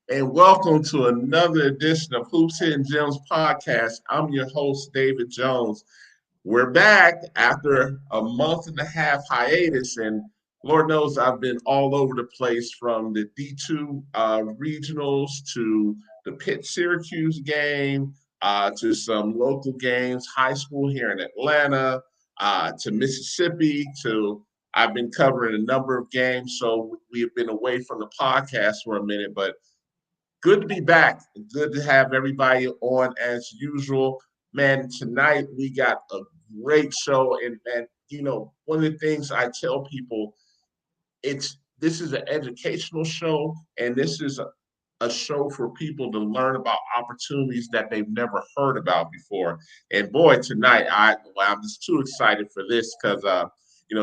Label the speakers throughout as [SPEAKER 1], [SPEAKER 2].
[SPEAKER 1] and welcome to another edition of Hoops Hidden Gems podcast. I'm your host, David Jones. We're back after a month and a half hiatus, and Lord knows I've been all over the place from the D2 regionals to the Pitt Syracuse game to some local games, high school here in Atlanta to Mississippi to I've been covering a number of games, so we have been away from the podcast for a minute, but good to be back. Good to have everybody on as usual. Man, tonight we got a great show. And one of the things I tell people, this is an educational show, and this is a show for people to learn about opportunities that they've never heard about before. And boy, tonight I'm just too excited for this because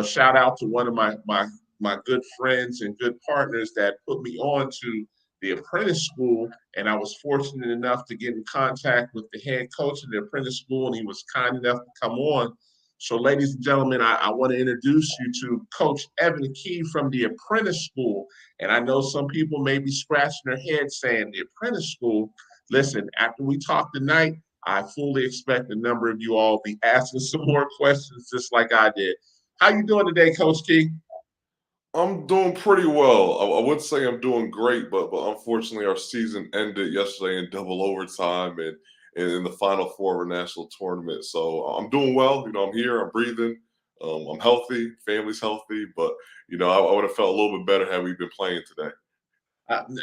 [SPEAKER 1] shout out to one of my good friends and good partners that put me on to the apprentice school, and I was fortunate enough to get in contact with the head coach of the apprentice school, and he was kind enough to come on. So, ladies and gentlemen, I want to introduce you to Coach Evan Key from the apprentice school. And I know some people may be scratching their heads saying the apprentice school. Listen, after we talk tonight, I fully expect a number of you all be asking some more questions just like I did. How you doing today, Coach Key?
[SPEAKER 2] I'm doing pretty well. I would say I'm doing great, but unfortunately our season ended yesterday in double overtime and in the final four of our national tournament. So I'm doing well. I'm here. I'm breathing. I'm healthy. Family's healthy. But I would have felt a little bit better had we been playing today.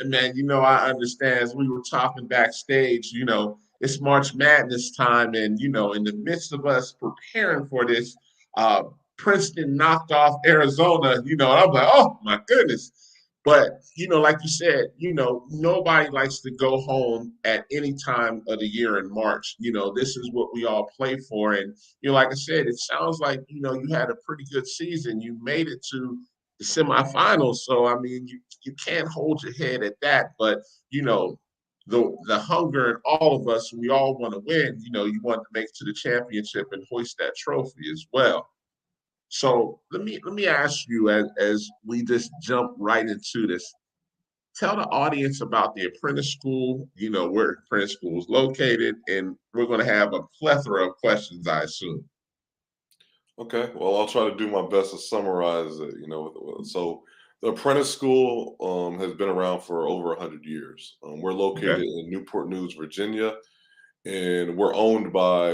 [SPEAKER 1] Man, I understand as we were talking backstage, it's March Madness time. And, in the midst of us preparing for this, uh, Princeton knocked off Arizona, and I'm like, oh my goodness. But, like you said, nobody likes to go home at any time of the year in March. This is what we all play for. And, like I said, it sounds like, you had a pretty good season. You made it to the semifinals. So I mean, you can't hold your head at that. But the hunger in all of us, we all want to win. You want to make it to the championship and hoist that trophy as well. So let me ask you as we just jump right into this. Tell the audience about the apprentice school, where apprentice school is located, and we're going to have a plethora of questions, I assume.
[SPEAKER 2] Okay, well, I'll try to do my best to summarize it. So the apprentice school has been around for over 100 years. We're located
[SPEAKER 1] Okay.
[SPEAKER 2] in Newport News, Virginia, and we're owned by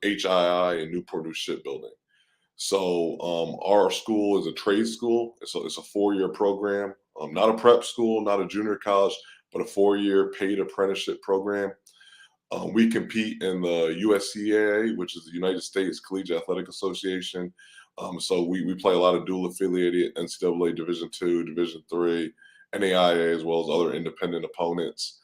[SPEAKER 2] HII and Newport News Shipbuilding. So our school is a trade school. It's a 4-year program, not a prep school, not a junior college, but a 4-year paid apprenticeship program. We compete in the USCAA, which is the United States Collegiate Athletic Association. So we play a lot of dual affiliated NCAA Division II, Division III, NAIA, as well as other independent opponents.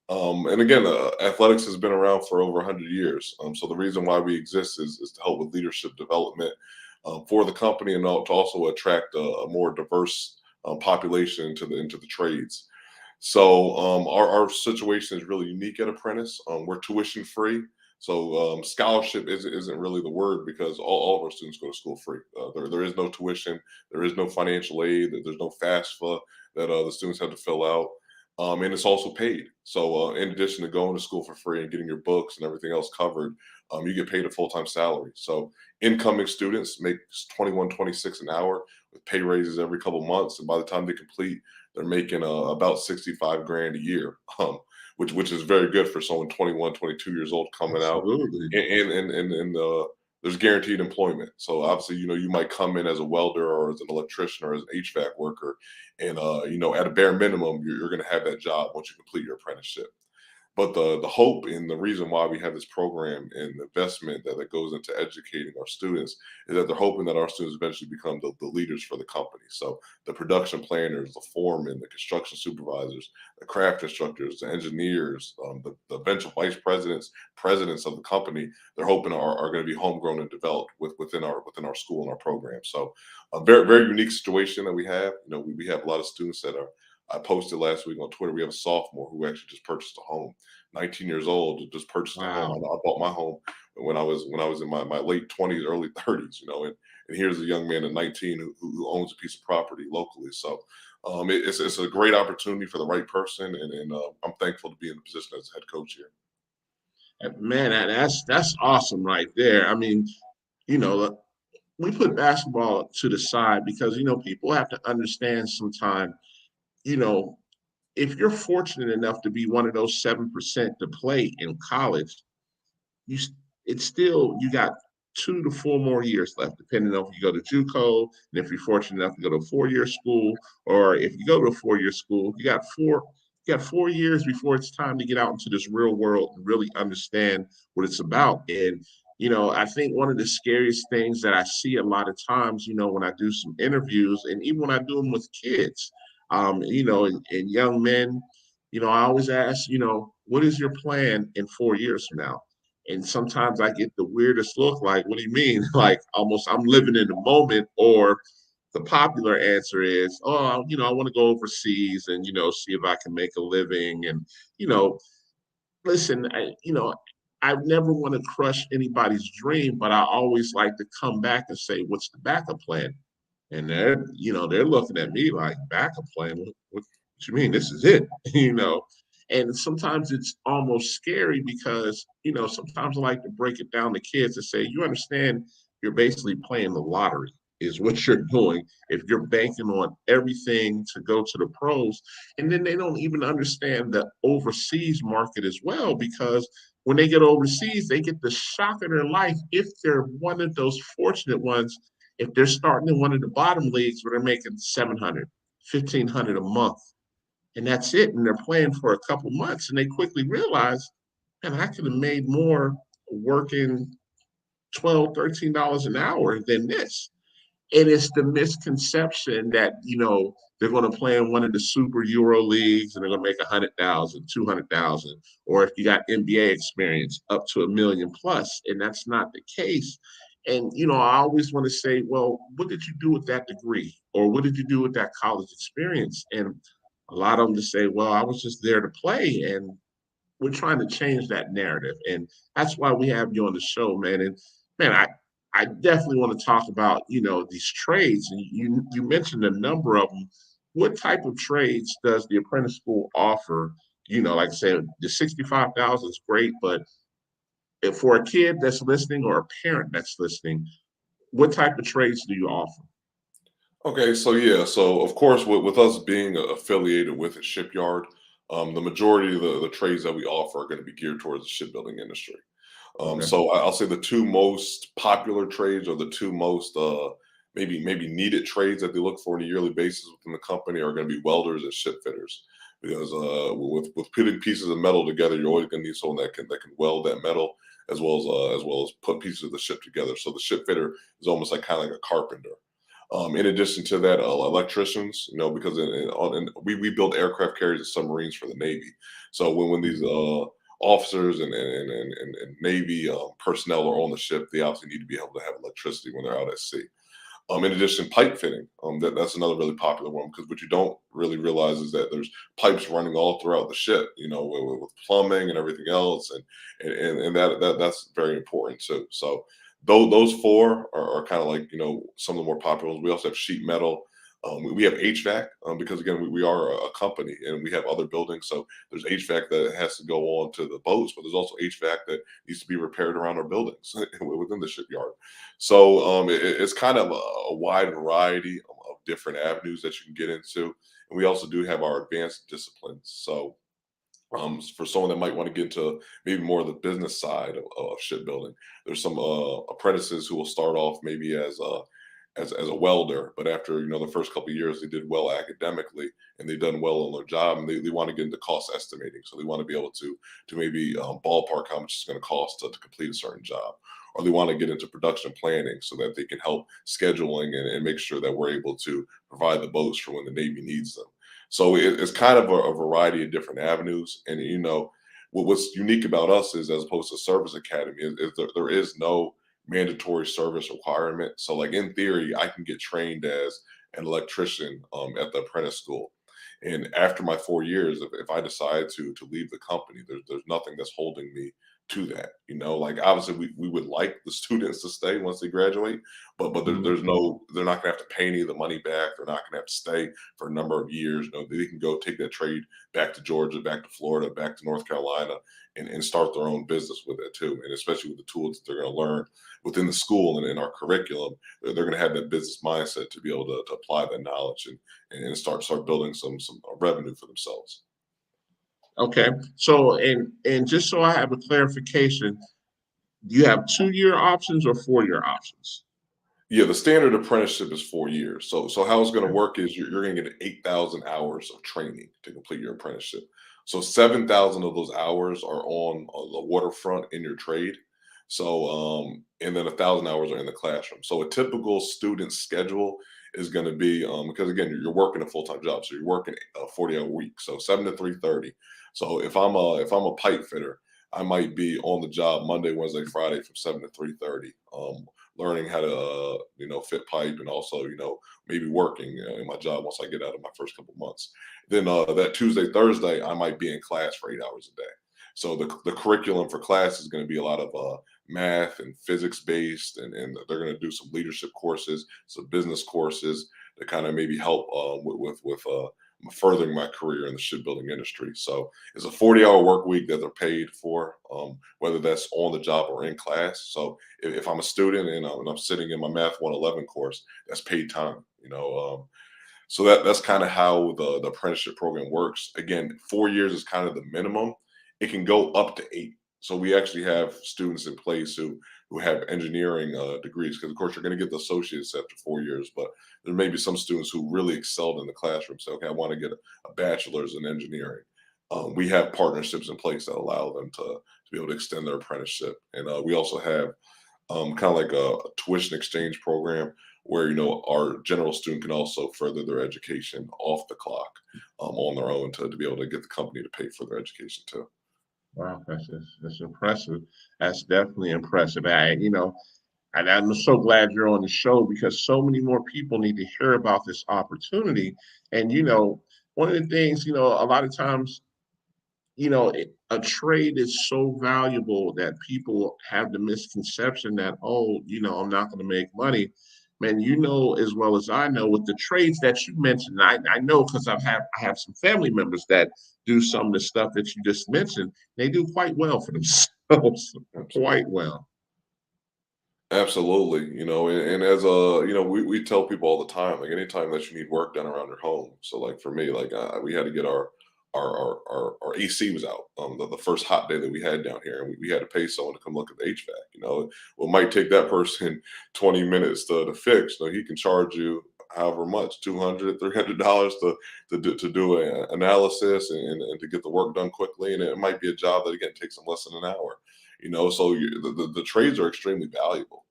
[SPEAKER 2] And again, athletics has been around for over 100 years. So the reason why we exist is to help with leadership development for the company and to also attract a more diverse population into the trades. So our situation is really unique at Apprentice. We're tuition free. So scholarship isn't really the word because all of our students go to school free. There is no tuition. There is no financial aid. There's no FAFSA that the students have to fill out. And it's also paid. So in addition to going to school for free and getting your books and everything else covered, you get paid a full-time salary. So incoming students make 21, 26 an hour with pay raises every couple months. And by the time they complete, they're making about 65 grand a year, which is very good for someone 21, 22 years old coming out.
[SPEAKER 1] Absolutely.
[SPEAKER 2] And there's guaranteed employment. So obviously, you might come in as a welder or as an electrician or as an HVAC worker, and at a bare minimum, you're going to have that job once you complete your apprenticeship. But the hope and the reason why we have this program and the investment that goes into educating our students is that they're hoping that our students eventually become the leaders for the company. So the production planners, the foremen, the construction supervisors, the craft instructors, the engineers, the eventual vice presidents of the company, they're hoping are going to be homegrown and developed within our school and our program. So a very, very unique situation that we have. We have a lot of students that are. I posted last week on Twitter. We have a sophomore who actually just purchased a home. 19 years old, just purchased a home.
[SPEAKER 1] Wow.
[SPEAKER 2] I bought my home when I was in my late 20s, early 30s. and here's a young man at 19 who owns a piece of property locally. So it's a great opportunity for the right person, and I'm thankful to be in the position as head coach here.
[SPEAKER 1] Man, that's awesome right there. I mean, you know, we put basketball to the side because people have to understand sometime. You know, if you're fortunate enough to be one of those 7% to play in college, you it's still you got 2 to 4 more years left, depending on if you go to JUCO and if you're fortunate enough to go to a 4 year school, or if you go to a 4 year school, you got 4 years before it's time to get out into this real world and really understand what it's about. And I think one of the scariest things that I see a lot of times, when I do some interviews and even when I do them with kids, and young men, I always ask, what is your plan in 4 years from now? And sometimes I get the weirdest look, like, what do you mean? Like almost I'm living in the moment, or the popular answer is, oh, I want to go overseas and, see if I can make a living. And, you know, listen, I never want to crush anybody's dream, but I always like to come back and say, what's the backup plan? And they're looking at me like, backup plan? What you mean? This is it, And sometimes it's almost scary because, sometimes I like to break it down to kids and say, you understand, you're basically playing the lottery is what you're doing if you're banking on everything to go to the pros. And then they don't even understand the overseas market as well, because when they get overseas, they get the shock of their life if they're one of those fortunate ones, if they're starting in one of the bottom leagues where they're making 700, 1,500 a month, and that's it, and they're playing for a couple months, and they quickly realize, man, I could have made more working 12, $13 an hour than this. And it's the misconception that, they're going to play in one of the super Euro leagues and they're going to make 100,000, 200,000, or if you got NBA experience, up to 1 million plus. And that's not the case. And, I always want to say, well, what did you do with that degree? Or what did you do with that college experience? And a lot of them just say, well, I was just there to play. And we're trying to change that narrative. And that's why we have you on the show, man. And man, I definitely want to talk about, these trades. And you mentioned a number of them. What type of trades does the apprentice school offer? Like I said, the 65,000 is great, but if for a kid that's listening or a parent that's listening, what type of trades do you offer?
[SPEAKER 2] Okay, so yeah, so of course, with us being affiliated with a shipyard, the majority of the trades that we offer are going to be geared towards the shipbuilding industry.
[SPEAKER 1] Okay.
[SPEAKER 2] So I'll say the two most popular trades, or the two most maybe needed trades that they look for on a yearly basis within the company, are going to be welders and ship fitters. Because with putting pieces of metal together, you're always going to need someone that can weld that metal, as well as put pieces of the ship together. So the ship fitter is almost like kind of like a carpenter. In addition to that, electricians, because we build aircraft carriers and submarines for the Navy. So when these officers and Navy personnel are on the ship, they obviously need to be able to have electricity when they're out at sea. In addition, pipe fitting, that's another really popular one, because what you don't really realize is that there's pipes running all throughout the ship, with plumbing and everything else, and that's very important too. So those four are kind of like some of the more popular ones. We also have sheet metal. We have HVAC, because again we are a company and we have other buildings. So there's HVAC that has to go on to the boats, but there's also HVAC that needs to be repaired around our buildings within the shipyard. So it's kind of a wide variety of different avenues that you can get into. And we also do have our advanced disciplines. So for someone that might want to get into maybe more of the business side of shipbuilding, there's some apprentices who will start off maybe as a welder, but after the first couple of years they did well academically and they've done well on their job, and they want to get into cost estimating. So they want to be able to maybe ballpark how much it's going to cost to complete a certain job, or they want to get into production planning so that they can help scheduling and make sure that we're able to provide the boats for when the Navy needs them. So it's kind of a variety of different avenues. And what's unique about us is, as opposed to service academy, is there is no mandatory service requirement. So like in theory, I can get trained as an electrician at the apprentice school. And after my 4 years, if I decide to leave the company, there's nothing that's holding me to that. Like obviously we would like the students to stay once they graduate, but there's no, they're not gonna have to pay any of the money back. They're not gonna have to stay for a number of years. They can go take that trade back to Georgia, back to Florida, back to North Carolina, and start their own business with it too. And especially with the tools that they're gonna learn within the school and in our curriculum, they're gonna have that business mindset to be able to apply that knowledge and start building some revenue for themselves.
[SPEAKER 1] Okay. So, and just so I have a clarification, do you have 2 year options or 4 year options?
[SPEAKER 2] Yeah, the standard apprenticeship is 4 years. So how it's going to work is you're going to get 8,000 hours of training to complete your apprenticeship. So 7,000 of those hours are on the waterfront in your trade. So and then 1,000 hours are in the classroom. So a typical student schedule is going to be because again you're working a full time job, so you're working a 40-hour week, so 7 to 3:30. So if I'm a pipe fitter, I might be on the job Monday, Wednesday, Friday from 7 to 3:30. Learning how to fit pipe, and also maybe working in my job once I get out of my first couple months. Then that Tuesday, Thursday, I might be in class for 8 hours a day. So the curriculum for class is going to be a lot of math and physics based, and they're going to do some leadership courses, some business courses to kind of maybe help with furthering my career in the shipbuilding industry. So it's a 40-hour work week that they're paid for, whether that's on the job or in class. So if I'm a student and I'm sitting in my Math 111 course, that's paid time. So that's kind of how the apprenticeship program works. Again, 4 years is kind of the minimum. It can go up to 8. So we actually have students in place who have engineering degrees, because of course you're going to get the associates after 4 years, but there may be some students who really excelled in the classroom. Say, okay, I want to get a bachelor's in engineering. We have partnerships in place that allow them to be able to extend their apprenticeship, and we also have kind of like a tuition exchange program where our general student can also further their education off the clock on their own to be able to get the company to pay for their education too.
[SPEAKER 1] Wow, that's impressive. That's definitely impressive. And I'm so glad you're on the show because so many more people need to hear about this opportunity. And one of the things, a lot of times, a trade is so valuable that people have the misconception that, oh, I'm not going to make money. Man, as well as I know with the trades that you mentioned, I know because I have some family members that do some of the stuff that you just mentioned. They do quite well for themselves, quite well.
[SPEAKER 2] Absolutely, and as we tell people all the time, like anytime that you need work done around your home. So like for me, like we had to get our AC was out the first hot day that we had down here, and we had to pay someone to come look at the HVAC. Well, it might take that person 20 minutes to fix. He can charge you however much, $200, $300 to do an analysis and to get the work done quickly. And it might be a job that again takes them less than an hour. So the trades are extremely valuable,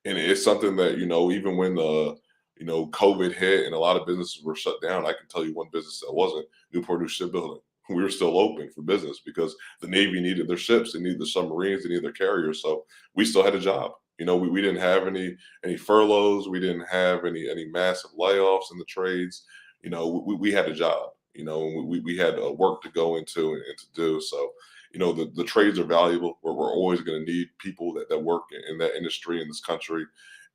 [SPEAKER 2] and it's something that even when COVID hit and a lot of businesses were shut down, I can tell you one business that wasn't, Newport News Shipbuilding. We were still open for business because the Navy needed their ships, they needed the submarines, they needed their carriers, so we still had a job. We didn't have any furloughs, we didn't have any massive layoffs in the trades. We had a job. We had work to go into and to do. So the trades are valuable. We're always going to need people that work in that industry in this country,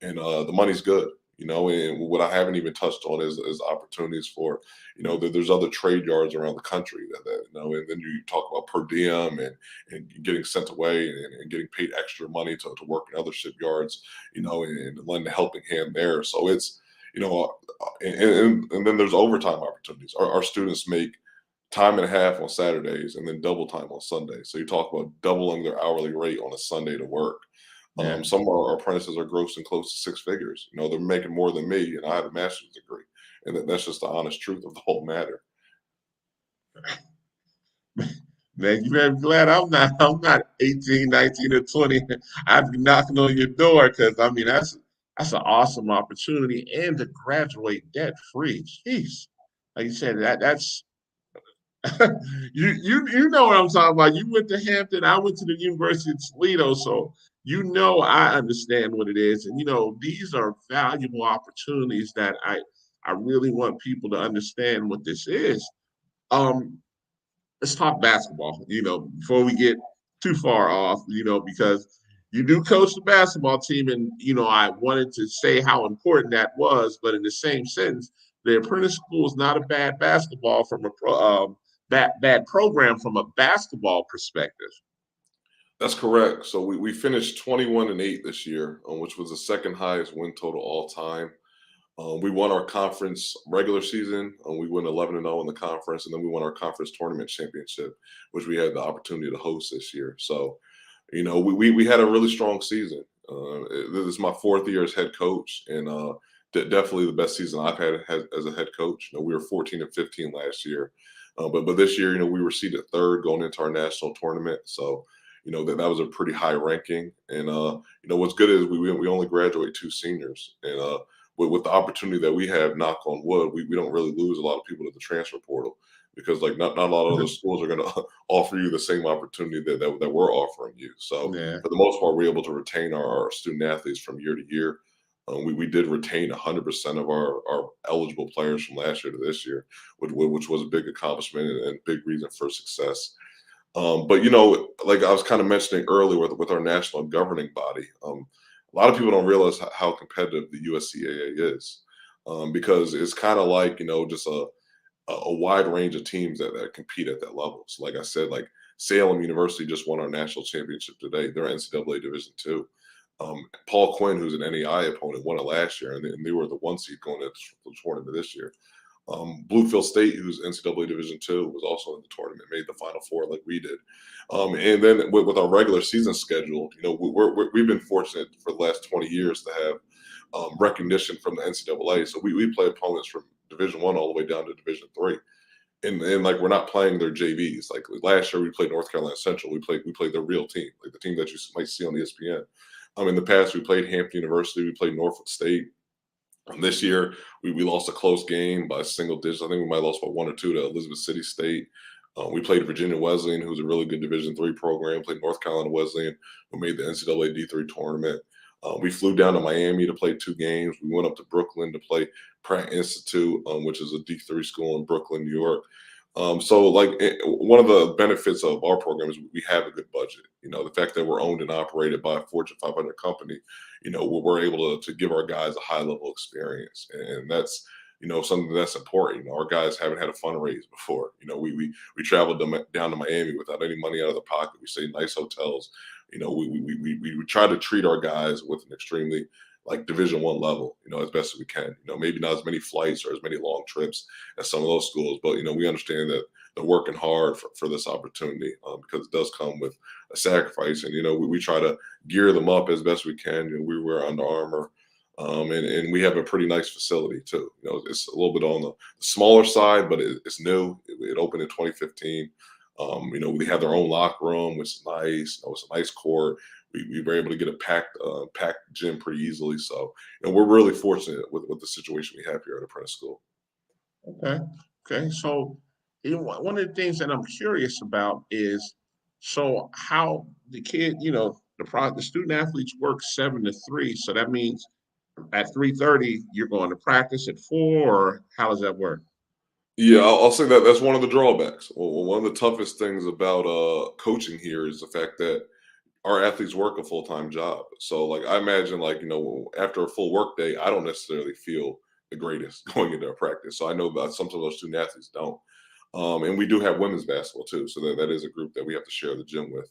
[SPEAKER 2] and the money's good. And what I haven't even touched on is opportunities for, there's other trade yards around the country and then you talk about per diem and getting sent away and getting paid extra money to work in other shipyards, and lend a helping hand there. So it's, and then there's overtime opportunities. Our students make time and a half on Saturdays and then double time on Sundays. So you talk about doubling their hourly rate on a Sunday to work.
[SPEAKER 1] Yeah.
[SPEAKER 2] Some of our apprentices are grossing close to 6 figures. They're making more than me, and I have a master's degree, and that's just the honest truth of the whole matter.
[SPEAKER 1] Man, you better be glad I'm not 18, 19, or 20. I'd be knocking on your door because I mean that's an awesome opportunity and to graduate debt free. Jeez. Like you said, that's you know what I'm talking about. You went to Hampton, I went to the University of Toledo, so I understand what it is. And these are valuable opportunities that I really want people to understand what this is. Um, let's talk basketball. Before we get too far off, because you do coach the basketball team, and I wanted to say how important that was, but in the same sentence, the apprentice school is not a bad basketball from bad program from a basketball perspective.
[SPEAKER 2] That's correct. So we finished 21-8 this year, which was the second highest win total all time. We won our conference regular season. We went 11-0 in the conference, and then we won our conference tournament championship, which we had the opportunity to host this year. So, we had a really strong season. This is my fourth year as head coach, and definitely the best season I've had as a head coach. We were 14-15 last year, but this year, we were seeded third going into our national tournament. So, that was a pretty high ranking. And what's good is we only graduate 2 seniors, and with the opportunity that we have, knock on wood, we don't really lose a lot of people to the transfer portal, because not a lot of other schools are going to offer you the same opportunity that we're offering you. So
[SPEAKER 1] Yeah.
[SPEAKER 2] for the most part, we're able to retain our student athletes from year to year. We did retain 100% of our eligible players from last year to this year, which was a big accomplishment and big reason for success. But like I was kind of mentioning earlier with our national governing body, a lot of people don't realize how competitive the USCAA is, because it's kind of like just a wide range of teams that compete at that level. So, like I said, like Salem University just won our national championship today. They're NCAA Division II. Paul Quinn, who's an NAI opponent, won it last year, and they were the 1 seed going into the tournament this year. Bluefield State, who's NCAA Division II, was also in the tournament, made the Final Four like we did. And then with our regular season schedule, we've been fortunate for the last 20 years to have recognition from the NCAA. So we play opponents from Division I all the way down to Division III. And like we're not playing their JVs. Like last year we played North Carolina Central. We played their real team, like the team that you might see on ESPN. In the past we played Hampton University, we played Norfolk State. This year, we lost a close game by single digits. I think we might have lost by 1 or 2 to Elizabeth City State. We played Virginia Wesleyan, who's a really good Division III program. Played North Carolina Wesleyan, who made the NCAA D3 tournament. We flew down to Miami to play 2 games. We went up to Brooklyn to play Pratt Institute, which is a D3 school in Brooklyn, New York. So one of the benefits of our program is we have a good budget. The fact that we're owned and operated by a Fortune 500 company, we're able to give our guys a high level experience, and that's something that's important. Our guys haven't had a fundraise before. We traveled down to Miami without any money out of the pocket. We stayed in nice hotels. We try to treat our guys with an extremely Division I level, as best as we can. Maybe not as many flights or as many long trips as some of those schools, but we understand that they're working hard for this opportunity, because it does come with a sacrifice, and we try to gear them up as best we can. We wear Under Armour, and we have a pretty nice facility too. It's a little bit on the smaller side, but it's new. It opened in 2015. We have their own locker room, which is nice. It's a nice court. We were able to get a packed gym pretty easily. So we're really fortunate with the situation we have here at Apprentice School.
[SPEAKER 1] Okay. So one of the things that I'm curious about is, so how the kid, the student athletes work 7 to 3. So that means at 3:30 you're going to practice at 4, or how does that work?
[SPEAKER 2] Yeah, I'll say that's one of the drawbacks. Well, one of the toughest things about coaching here is the fact that our athletes work a full-time job. So I imagine after a full work day, I don't necessarily feel the greatest going into a practice. So I know that some of those student athletes don't. And we do have women's basketball too. So that is a group that we have to share the gym with.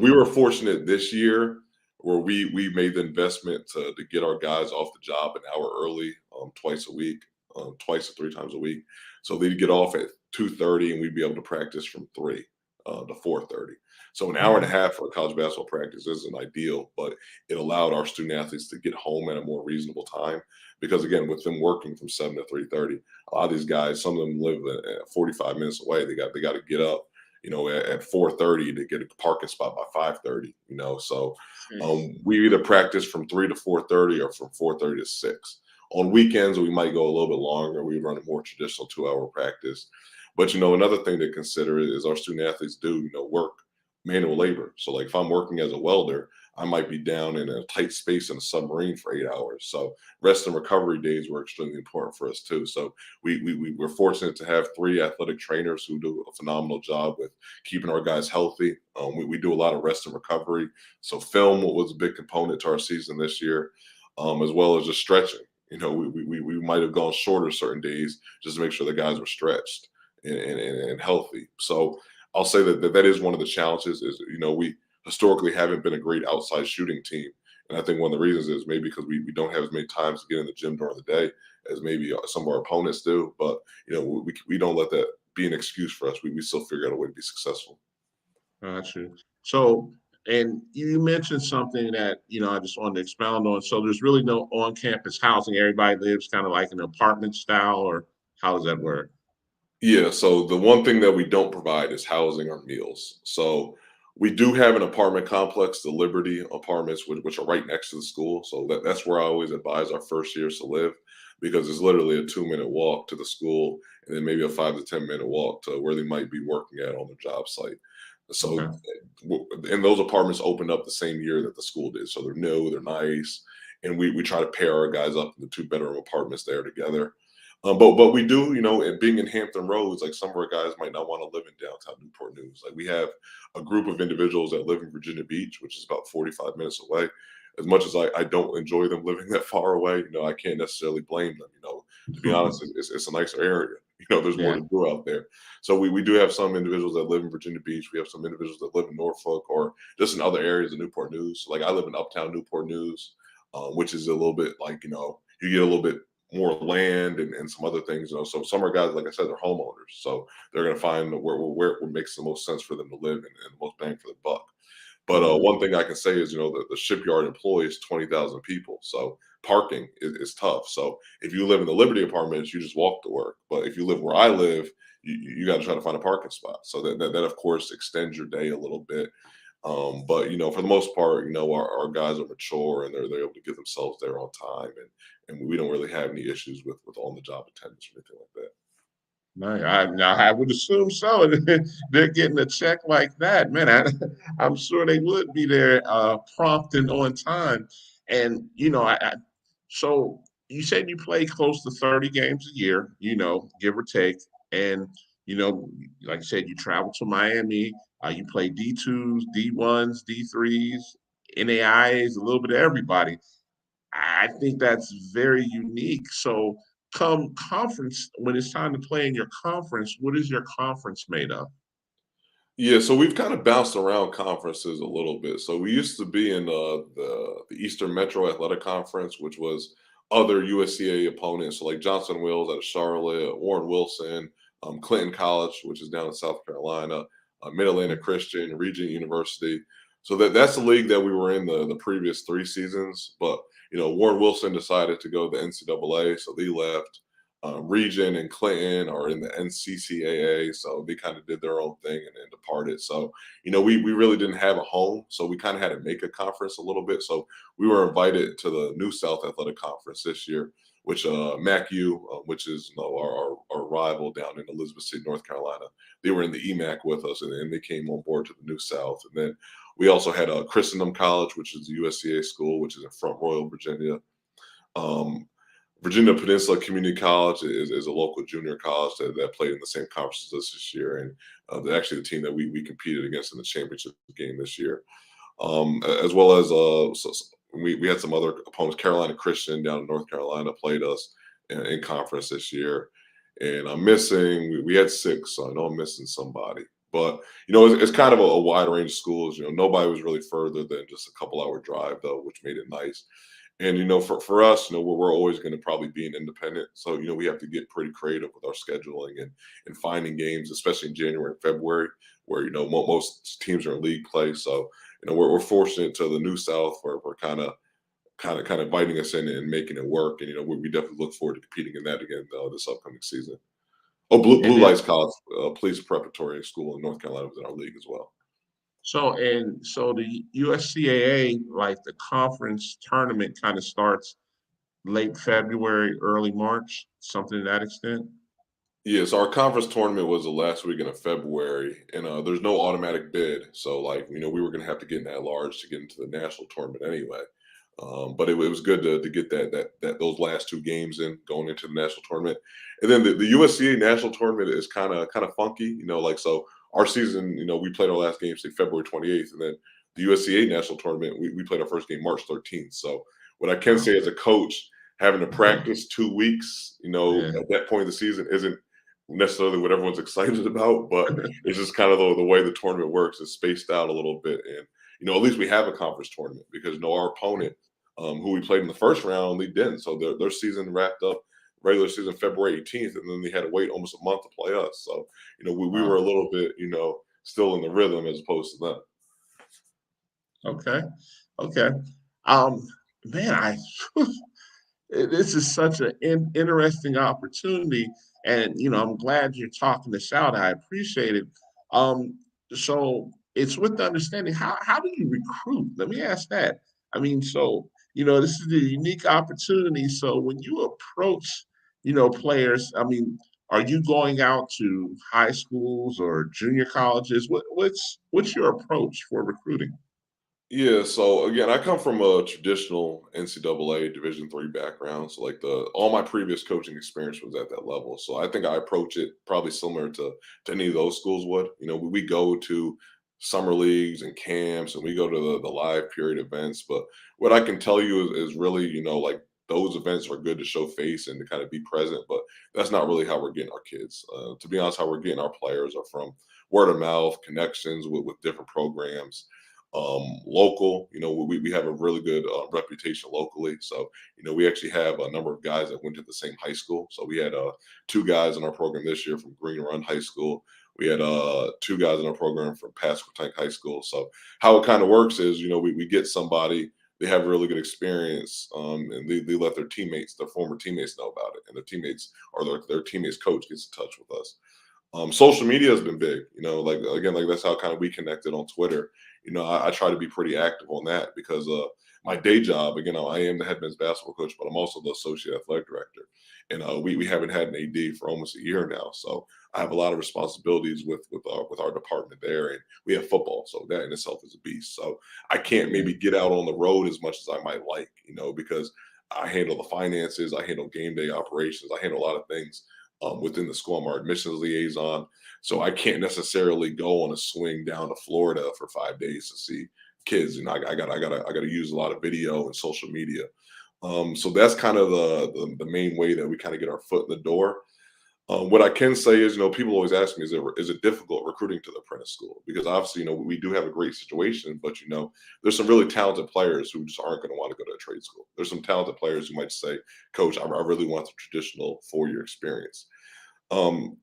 [SPEAKER 2] We were fortunate this year where we made the investment to get our guys off the job an hour early, twice a week, 2 to 3 times a week. So they'd get off at 2:30 and we'd be able to practice from 3 to 4:30. So an hour and a half for a college basketball practice isn't ideal, but it allowed our student athletes to get home at a more reasonable time. Because again, with them working from 7 to 3:30, a lot of these guys, some of them live at 45 minutes away. They got to get up, at 4:30 to get a parking spot by 5:30. So we either practice from 3 to 4:30 or from 4:30 to 6. On weekends, we might go a little bit longer. We run a more traditional 2-hour practice. But another thing to consider is our student athletes do work manual labor. So if I'm working as a welder, I might be down in a tight space in a submarine for 8 hours. So rest and recovery days were extremely important for us too. So we're fortunate to have three athletic trainers who do a phenomenal job with keeping our guys healthy. We do a lot of rest and recovery. So film was a big component to our season this year, as well as just stretching. We might have gone shorter certain days just to make sure the guys were stretched and healthy. So I'll say that is one of the challenges. Is we historically haven't been a great outside shooting team, and I think one of the reasons is maybe because we don't have as many times to get in the gym during the day as maybe some of our opponents do. But we don't let that be an excuse for us. We still figure out a way to be successful.
[SPEAKER 1] Got you. So, and you mentioned something that, I just wanted to expound on. So there's really no on-campus housing. Everybody lives kind of like an apartment style, or how does that work?
[SPEAKER 2] Yeah, so the one thing that we don't provide is housing or meals. So we do have an apartment complex, the Liberty Apartments, which are right next to the school. So that's where I always advise our first years to live, because it's literally a 2 minute walk to the school and then maybe a 5 to 10 minute walk to where they might be working at on the job site. So,
[SPEAKER 1] Okay.
[SPEAKER 2] and those apartments opened up the same year that the school did. So they're new, they're nice. And we try to pair our guys up in the 2 bedroom apartments there together. But we do, and being in Hampton Roads, like some of our guys might not want to live in downtown Newport News. Like we have a group of individuals that live in Virginia Beach, which is about 45 minutes away. As much as I don't enjoy them living that far away, I can't necessarily blame them. To be honest, it's a nicer area. There's more
[SPEAKER 1] Yeah.
[SPEAKER 2] to do out there. So we do have some individuals that live in Virginia Beach. We have some individuals that live in Norfolk or just in other areas of Newport News. Like I live in Uptown Newport News, which is a little bit like, you get a little bit more land and some other things. So some of our guys, like I said, they're homeowners. So they're going to find where it makes the most sense for them to live and the most bang for the buck. But
[SPEAKER 1] Mhm.
[SPEAKER 2] one thing I can say is, the shipyard employs 20,000 people. So parking is tough. So if you live in the Liberty Apartments, you just walk to work. But if you live where I live, you got to try to find a parking spot. So that of course extends your day a little bit. But for the most part, our guys are mature and they're able to get themselves there on time, and we don't really have any issues with on the job attendance or anything like that.
[SPEAKER 1] No, I would assume so. They're getting a check like that, man. I'm sure they would be there, prompt and on time. And so you said you play close to 30 games a year, give or take. And you know, like I said, you travel to Miami. You play D2s, D1s, D3s, NAIAs, a little bit of everybody. I think that's very unique. So, come conference, when it's time to play in your conference, what is your conference made of?
[SPEAKER 2] Yeah, so we've kind of bounced around conferences a little bit. So we used to be in the Eastern Metro Athletic Conference, which was other USCA opponents, so like Johnson Wales out of Charlotte, Warren Wilson, Clinton College, which is down in South Carolina, Mid Atlantic Christian, Regent University. So that's the league that we were in the previous 3 seasons. But Warren Wilson decided to go to the NCAA, so they left. Region and Clinton are in the NCCAA, so they kind of did their own thing and then departed. So, we really didn't have a home, so we kind of had to make a conference a little bit. So we were invited to the New South Athletic Conference this year, which MacU, which is our rival down in Elizabeth City, North Carolina, they were in the EMAC with us, and then they came on board to the New South. And then we also had Christendom College, which is the USCA school, which is in Front Royal, Virginia. Um, Virginia Peninsula Community College is a local junior college that played in the same conference as us this year, and they're actually the team that we competed against in the championship game this year, as well as we had some other opponents. Carolina Christian down in North Carolina played us in conference this year, and I'm missing. We had 6, so I know I'm missing somebody. But it's kind of a wide range of schools. Nobody was really further than just a couple-hour drive though, which made it nice. And for us, we're always going to probably be an independent. So we have to get pretty creative with our scheduling and finding games, especially in January and February, where most teams are in league play. So we're fortunate to the New South where we're kind of inviting us in and making it work. And we definitely look forward to competing in that again this upcoming season. Oh,
[SPEAKER 1] And
[SPEAKER 2] Blue
[SPEAKER 1] then,
[SPEAKER 2] Lights College, Police Preparatory School in North Carolina was in our league as well.
[SPEAKER 1] so the USCAA, like the conference tournament, kind of starts late February, early March, something to that extent.
[SPEAKER 2] Yeah, so our conference tournament was the last weekend of February, and there's no automatic bid. So, like, we were going to have to get in that large to get into the national tournament anyway. But it was good to get that those last two games in going into the national tournament, and then the USCA national tournament is kind of funky. Like, so our season, we played our last game say February 28th, and then the USCA national tournament we played our first game March 13th. So what I can
[SPEAKER 1] Oh,
[SPEAKER 2] say as a coach, having to practice 2 weeks,
[SPEAKER 1] yeah.
[SPEAKER 2] at that point in the season isn't necessarily what everyone's excited about, but it's just kind of the way the tournament works. It's spaced out a little bit, and at least we have a conference tournament because our opponent, who we played in the first round, they didn't. So their season wrapped up regular season February 18th, and then they had to wait almost a month to play us. So we were
[SPEAKER 1] Wow.
[SPEAKER 2] a little bit still in the rhythm as opposed to them.
[SPEAKER 1] Okay. Okay. Um, man, this is such an interesting opportunity, and I'm glad you're talking this out. I appreciate it. Um, so it's with the understanding. How do you recruit? Let me ask that. I mean, so this is a unique opportunity. So when you approach, players, I mean, are you going out to high schools or junior colleges? What's your approach for recruiting?
[SPEAKER 2] Yeah, so again, I come from a traditional NCAA Division III background. So like all my previous coaching experience was at that level. So I think I approach it probably similar to any of those schools would. We go to summer leagues and camps and we go to the live period events. But what I can tell you is really, like those events are good to show face and to kind of be present, but that's not really how we're getting our kids. To be honest, how we're getting our players are from word of mouth, connections with different programs, local. We have a really good reputation locally. So, we actually have a number of guys that went to the same high school. So we had two guys in our program this year from Green Run High School. We had two guys in our program from Pasquotank High School. So how it kind of works is, we get somebody, they have a really good experience, and they let their former teammates know about it. And their teammates or their teammates coach gets in touch with us. Social media has been big, like again, like that's how kind of we connected on Twitter. I try to be pretty active on that because my day job, again, I am the head men's basketball coach, but I'm also the associate athletic director. And we haven't had an AD for almost a year now. So I have a lot of responsibilities with our department there. And we have football. So that in itself is a beast. So I can't
[SPEAKER 1] Yeah.
[SPEAKER 2] maybe get out on the road as much as I might like, because I handle the finances, I handle game day operations, I handle a lot of things within the school. I'm our admissions liaison, so I can't necessarily go on a swing down to Florida for 5 days to see kids. I got to use a lot of video and social media. So that's kind of the main way that we kind of get our foot in the door. What I can say is, people always ask me, is it difficult recruiting to the apprentice school? Because obviously, we do have a great situation, but there's some really talented players who just aren't going to want to go to a trade school. There's some talented players who might say, "Coach, I really want the traditional 4 year experience." Um,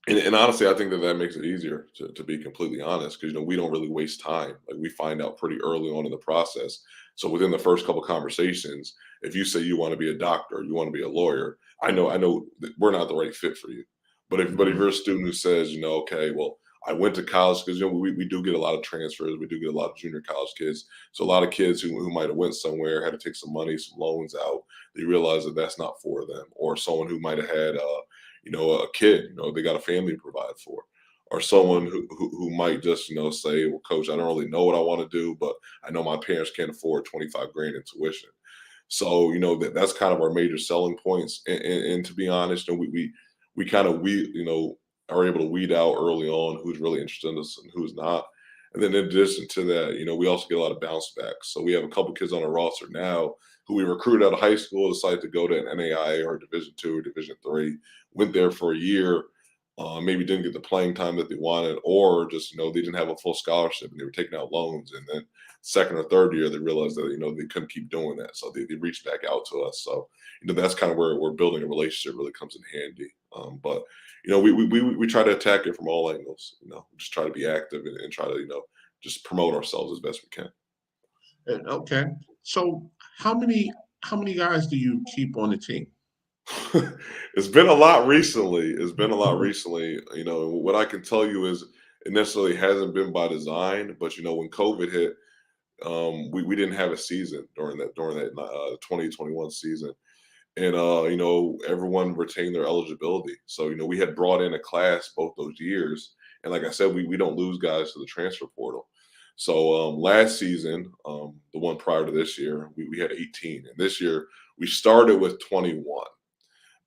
[SPEAKER 2] and honestly, I think that makes it easier to be completely honest, because we don't really waste time. Like we find out pretty early on in the process. So within the first couple conversations, if you say you want to be a doctor, you want to be a lawyer, I know that we're not the right fit for you. But if
[SPEAKER 1] Mhm.
[SPEAKER 2] you're a student who says, okay, well, I went to college, because we do get a lot of transfers, we do get a lot of junior college kids. So a lot of kids who might have went somewhere, had to take some money, some loans out, they realize that that's not for them. Or someone who might have had a kid, they got a family to provide for, or someone who might just, say, well, coach, I don't really know what I want to do, but I know my parents can't afford 25 grand in tuition. So, that's kind of our major selling points. And to be honest, we kind of, are able to weed out early on who's really interested in us and who's not. And then in addition to that, we also get a lot of bounce backs. So we have a couple kids on our roster now who we recruited out of high school, decided to go to an NAIA or Division II or Division III, went there for a year, maybe didn't get the playing time that they wanted, or just, they didn't have a full scholarship and they were taking out loans. And then second or third year, they realized that, they couldn't keep doing that. So they reached back out to us. So, that's kind of where we're building a relationship really comes in handy. But, we try to attack it from all angles, just try to be active and try to, just promote ourselves as best we can.
[SPEAKER 1] Okay. So how many guys do you keep on the team?
[SPEAKER 2] It's been a lot recently. It's been a lot
[SPEAKER 1] Mhm.
[SPEAKER 2] recently. What I can tell you is it necessarily hasn't been by design, but when COVID hit, we didn't have a season during that 2021 season. and everyone retained their eligibility. So we had brought in a class both those years, and like I said, we don't lose guys to the transfer portal. So last season, the one prior to this year, we had 18, and this year we started with 21.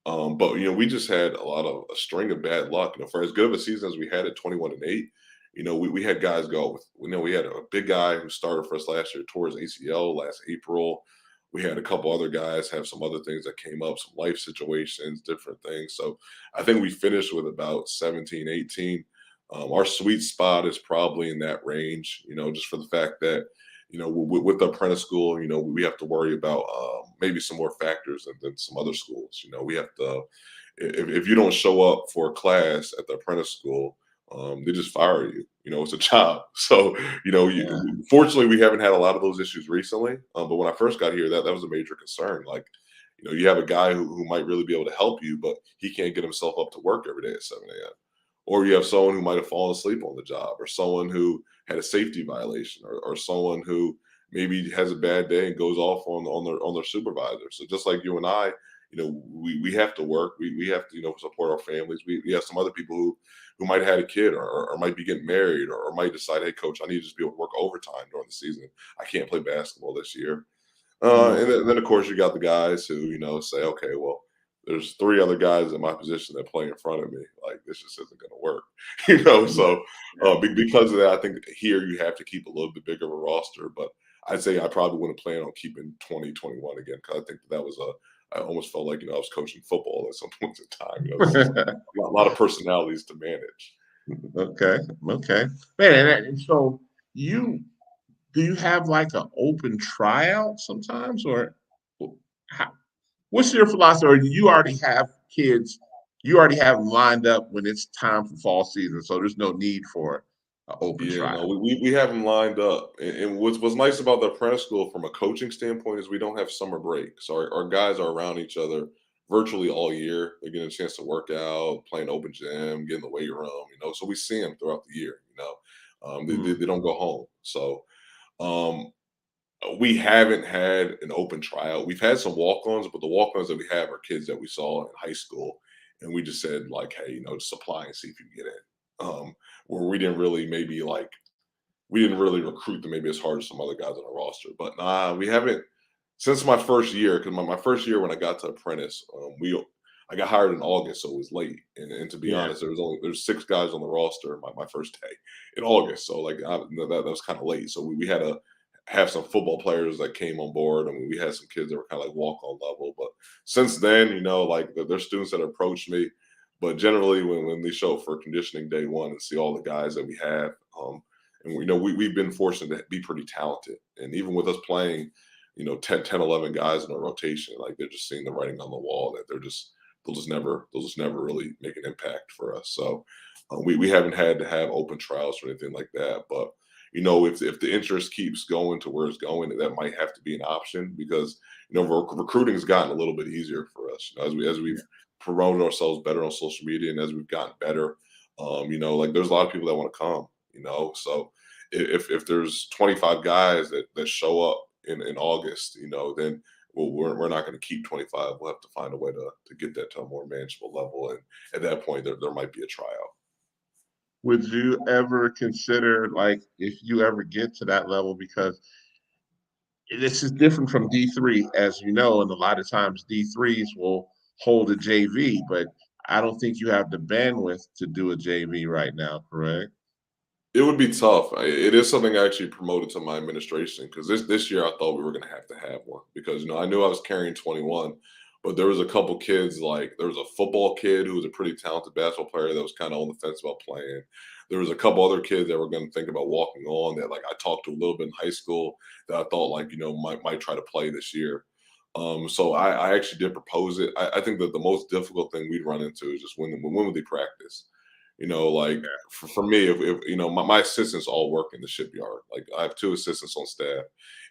[SPEAKER 2] But we just had a string of bad luck. For as good of a season as we had at 21-8, we had guys go with. We had a big guy who started for us last year, tore his ACL last April. We had a couple other guys have some other things that came up, some life situations, different things. So I think we finished with about 17, 18. Our sweet spot is probably in that range, just for the fact that, with the apprentice school, we have to worry about maybe some more factors than some other schools. We have to, if you don't show up for a class at the apprentice school, they just fire you. It's a job. So,
[SPEAKER 1] Yeah.
[SPEAKER 2] fortunately, we haven't had a lot of those issues recently. But when I first got here, that was a major concern. Like, you have a guy who might really be able to help you, but he can't get himself up to work every day at 7 a.m. Or you have someone who might have fallen asleep on the job, or someone who had a safety violation, or someone who maybe has a bad day and goes off on their supervisor. So just like you and I, we have to work. We have to support our families. We have some other people who might have had a kid, or might be getting married, or might decide, hey, coach, I need to just be able to work overtime during the season. I can't play basketball this year.
[SPEAKER 1] Mhm.
[SPEAKER 2] And then, of course, you got the guys who, say, okay, well, there's three other guys in my position that play in front of me. Like, this just isn't going to work,
[SPEAKER 1] Yeah.
[SPEAKER 2] So
[SPEAKER 1] Yeah.
[SPEAKER 2] because of that, I think here you have to keep a little bit bigger of a roster. But I'd say I probably wouldn't plan on keeping 2021 again, because I think that was I almost felt like, I was coaching football at some points in time. It's just a lot of personalities to manage.
[SPEAKER 1] Okay. Okay. Man, and so you do you have like an open tryout sometimes, or how, what's your philosophy? Or do you already have kids? You already have them lined up when it's time for fall season, so there's no need for an open
[SPEAKER 2] Yeah, no,
[SPEAKER 1] tryout.
[SPEAKER 2] we have them lined up. And what's nice about the apprentice school from a coaching standpoint is we don't have summer break. So our guys are around each other virtually all year. They're getting a chance to work out, playing open gym, get in the weight room, So we see them throughout the year.
[SPEAKER 1] Mm.
[SPEAKER 2] They don't go home. So um, we haven't had an open tryout. We've had some walk-ons, but the walk-ons that we have are kids that we saw in high school, and we just said, like, hey, just apply and see if you can get in. Where we didn't really recruit them maybe as hard as some other guys on the roster. But nah, we haven't since my first year. Because my first year when I got to apprentice, I got hired in August, so it was late. And to be
[SPEAKER 1] Yeah.
[SPEAKER 2] honest, there's 6 guys on the roster my first day in August. So like that was kind of late. So we had to have some football players that came on board. I mean, we had some kids that were kind of like walk on level. But since then, like there's students that approached me. But generally, when they show up for conditioning day one and see all the guys that we have, and we've been fortunate to be pretty talented. And even with us playing, 10, 11 guys in a rotation, like they're just seeing the writing on the wall that they'll just never really make an impact for us. So we haven't had to have open trials or anything like that. But if the interest keeps going to where it's going, that might have to be an option, because recruiting has gotten a little bit easier for us, as
[SPEAKER 1] Yeah.
[SPEAKER 2] we've promoted ourselves better on social media, and as we've gotten better. Like there's a lot of people that want to come. So if there's 25 guys that show up in August, then well, we're not going to keep 25. We'll have to find a way to get that to a more manageable level, and at that point, there might be a tryout.
[SPEAKER 1] Would you ever consider, like, if you ever get to that level, because this is different from D3, as you know, and a lot of times D3s will hold a JV, but I don't think you have the bandwidth to do a JV right now, correct?
[SPEAKER 2] It would be tough. It is something I actually promoted to my administration, because this year I thought we were going to have one, because I knew I was carrying 21, but there was a couple kids, like there was a football kid who was a pretty talented basketball player that was kind of on the fence about playing. There was a couple other kids that were going to think about walking on, that like I talked to a little bit in high school, that I thought like might try to play this year. So I actually did propose it. I think that the most difficult thing we'd run into is just when would they practice? Like for me, if my assistants all work in the shipyard. Like I have 2 assistants on staff,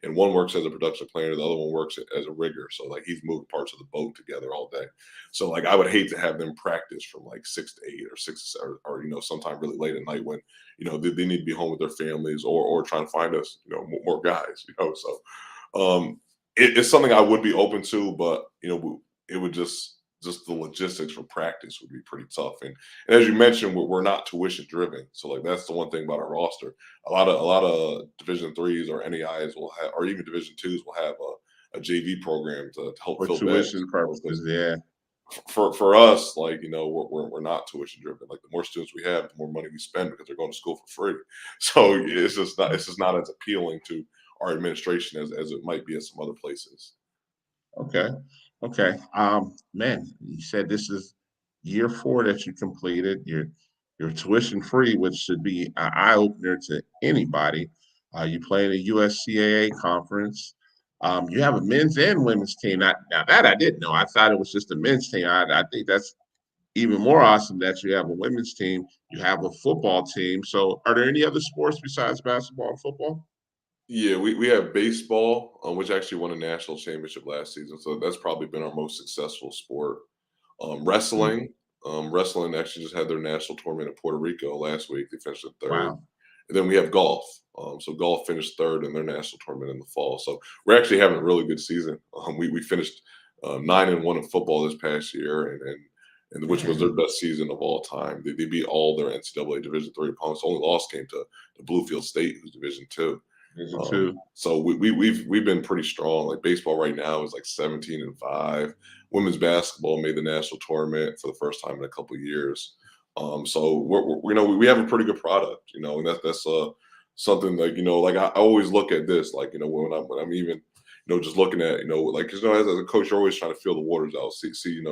[SPEAKER 2] and one works as a production planner, the other one works as a rigger. So like he's moving parts of the boat together all day. So like I would hate to have them practice from like 6 to 8 or 6 or sometime really late at night when they need to be home with their families, or trying to find us more guys. So it's something I would be open to, but it would just the logistics for practice would be pretty tough. And as you mentioned, we're not tuition driven, so like that's the one thing about our roster. A lot of Division threes or NEIs will have, or even Division twos will have a JV program to help
[SPEAKER 1] For
[SPEAKER 2] fill beds.
[SPEAKER 1] tuition purposes, yeah.
[SPEAKER 2] For us, like we're not tuition driven. Like the more students we have, the more money we spend because they're going to school for free. So it's just not as appealing to our administration as it might be at some other places.
[SPEAKER 1] Okay. Okay. Man, you said this is year 4 that you completed. You're tuition free, which should be an eye opener to anybody. You play in a USCAA conference. You have a men's and women's team. Now that I didn't know. I thought it was just a men's team. I think that's even more awesome that you have a women's team. You have a football team. So, are there any other sports besides basketball and football?
[SPEAKER 2] Yeah, we have baseball, which actually won a national championship last season. So that's probably been our most successful sport.
[SPEAKER 1] Mm,
[SPEAKER 2] Wrestling actually just had their national tournament in Puerto Rico last week. They finished in third.
[SPEAKER 1] wow.
[SPEAKER 2] And then we have golf. So golf finished third in their national tournament in the fall. So we're actually having a really good season. We finished 9-1 in football this past year, and which was their best season of all time. They beat all their NCAA Division III opponents. The only loss came to Bluefield State, who's Division II.
[SPEAKER 1] Division two.
[SPEAKER 2] So we've been pretty strong. Like baseball right now is like 17-5. Women's basketball made the national tournament for the first time in a couple of years. So we have a pretty good product, and that's something like like I always look at this like when I'm even just looking at like because as a coach you're always trying to feel the waters out, see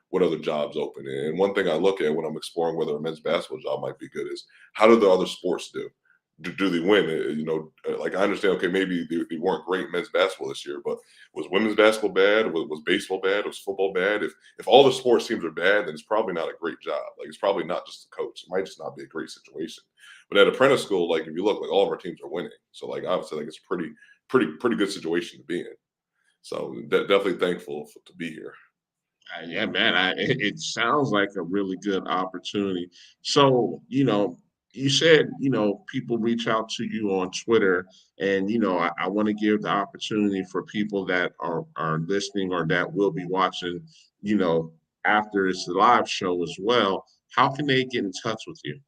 [SPEAKER 2] what other jobs open. And one thing I look at when I'm exploring whether a men's basketball job might be good is how do the other sports do? Do they win? Like I understand. Okay, maybe they weren't great in men's basketball this year, but was women's basketball bad? Was baseball bad? Was football bad? If all the sports teams are bad, then it's probably not a great job. Like it's probably not just the coach. It might just not be a great situation. But at apprentice school, like if you look, like all of our teams are winning. So like obviously, like it's a pretty good situation to be in. So definitely thankful to be here.
[SPEAKER 1] Yeah, man, it sounds like a really good opportunity. So, you said, people reach out to you on Twitter, and, I want to give the opportunity for people that are listening or that will be watching, you know, after this live show as well. How can they get in touch with you?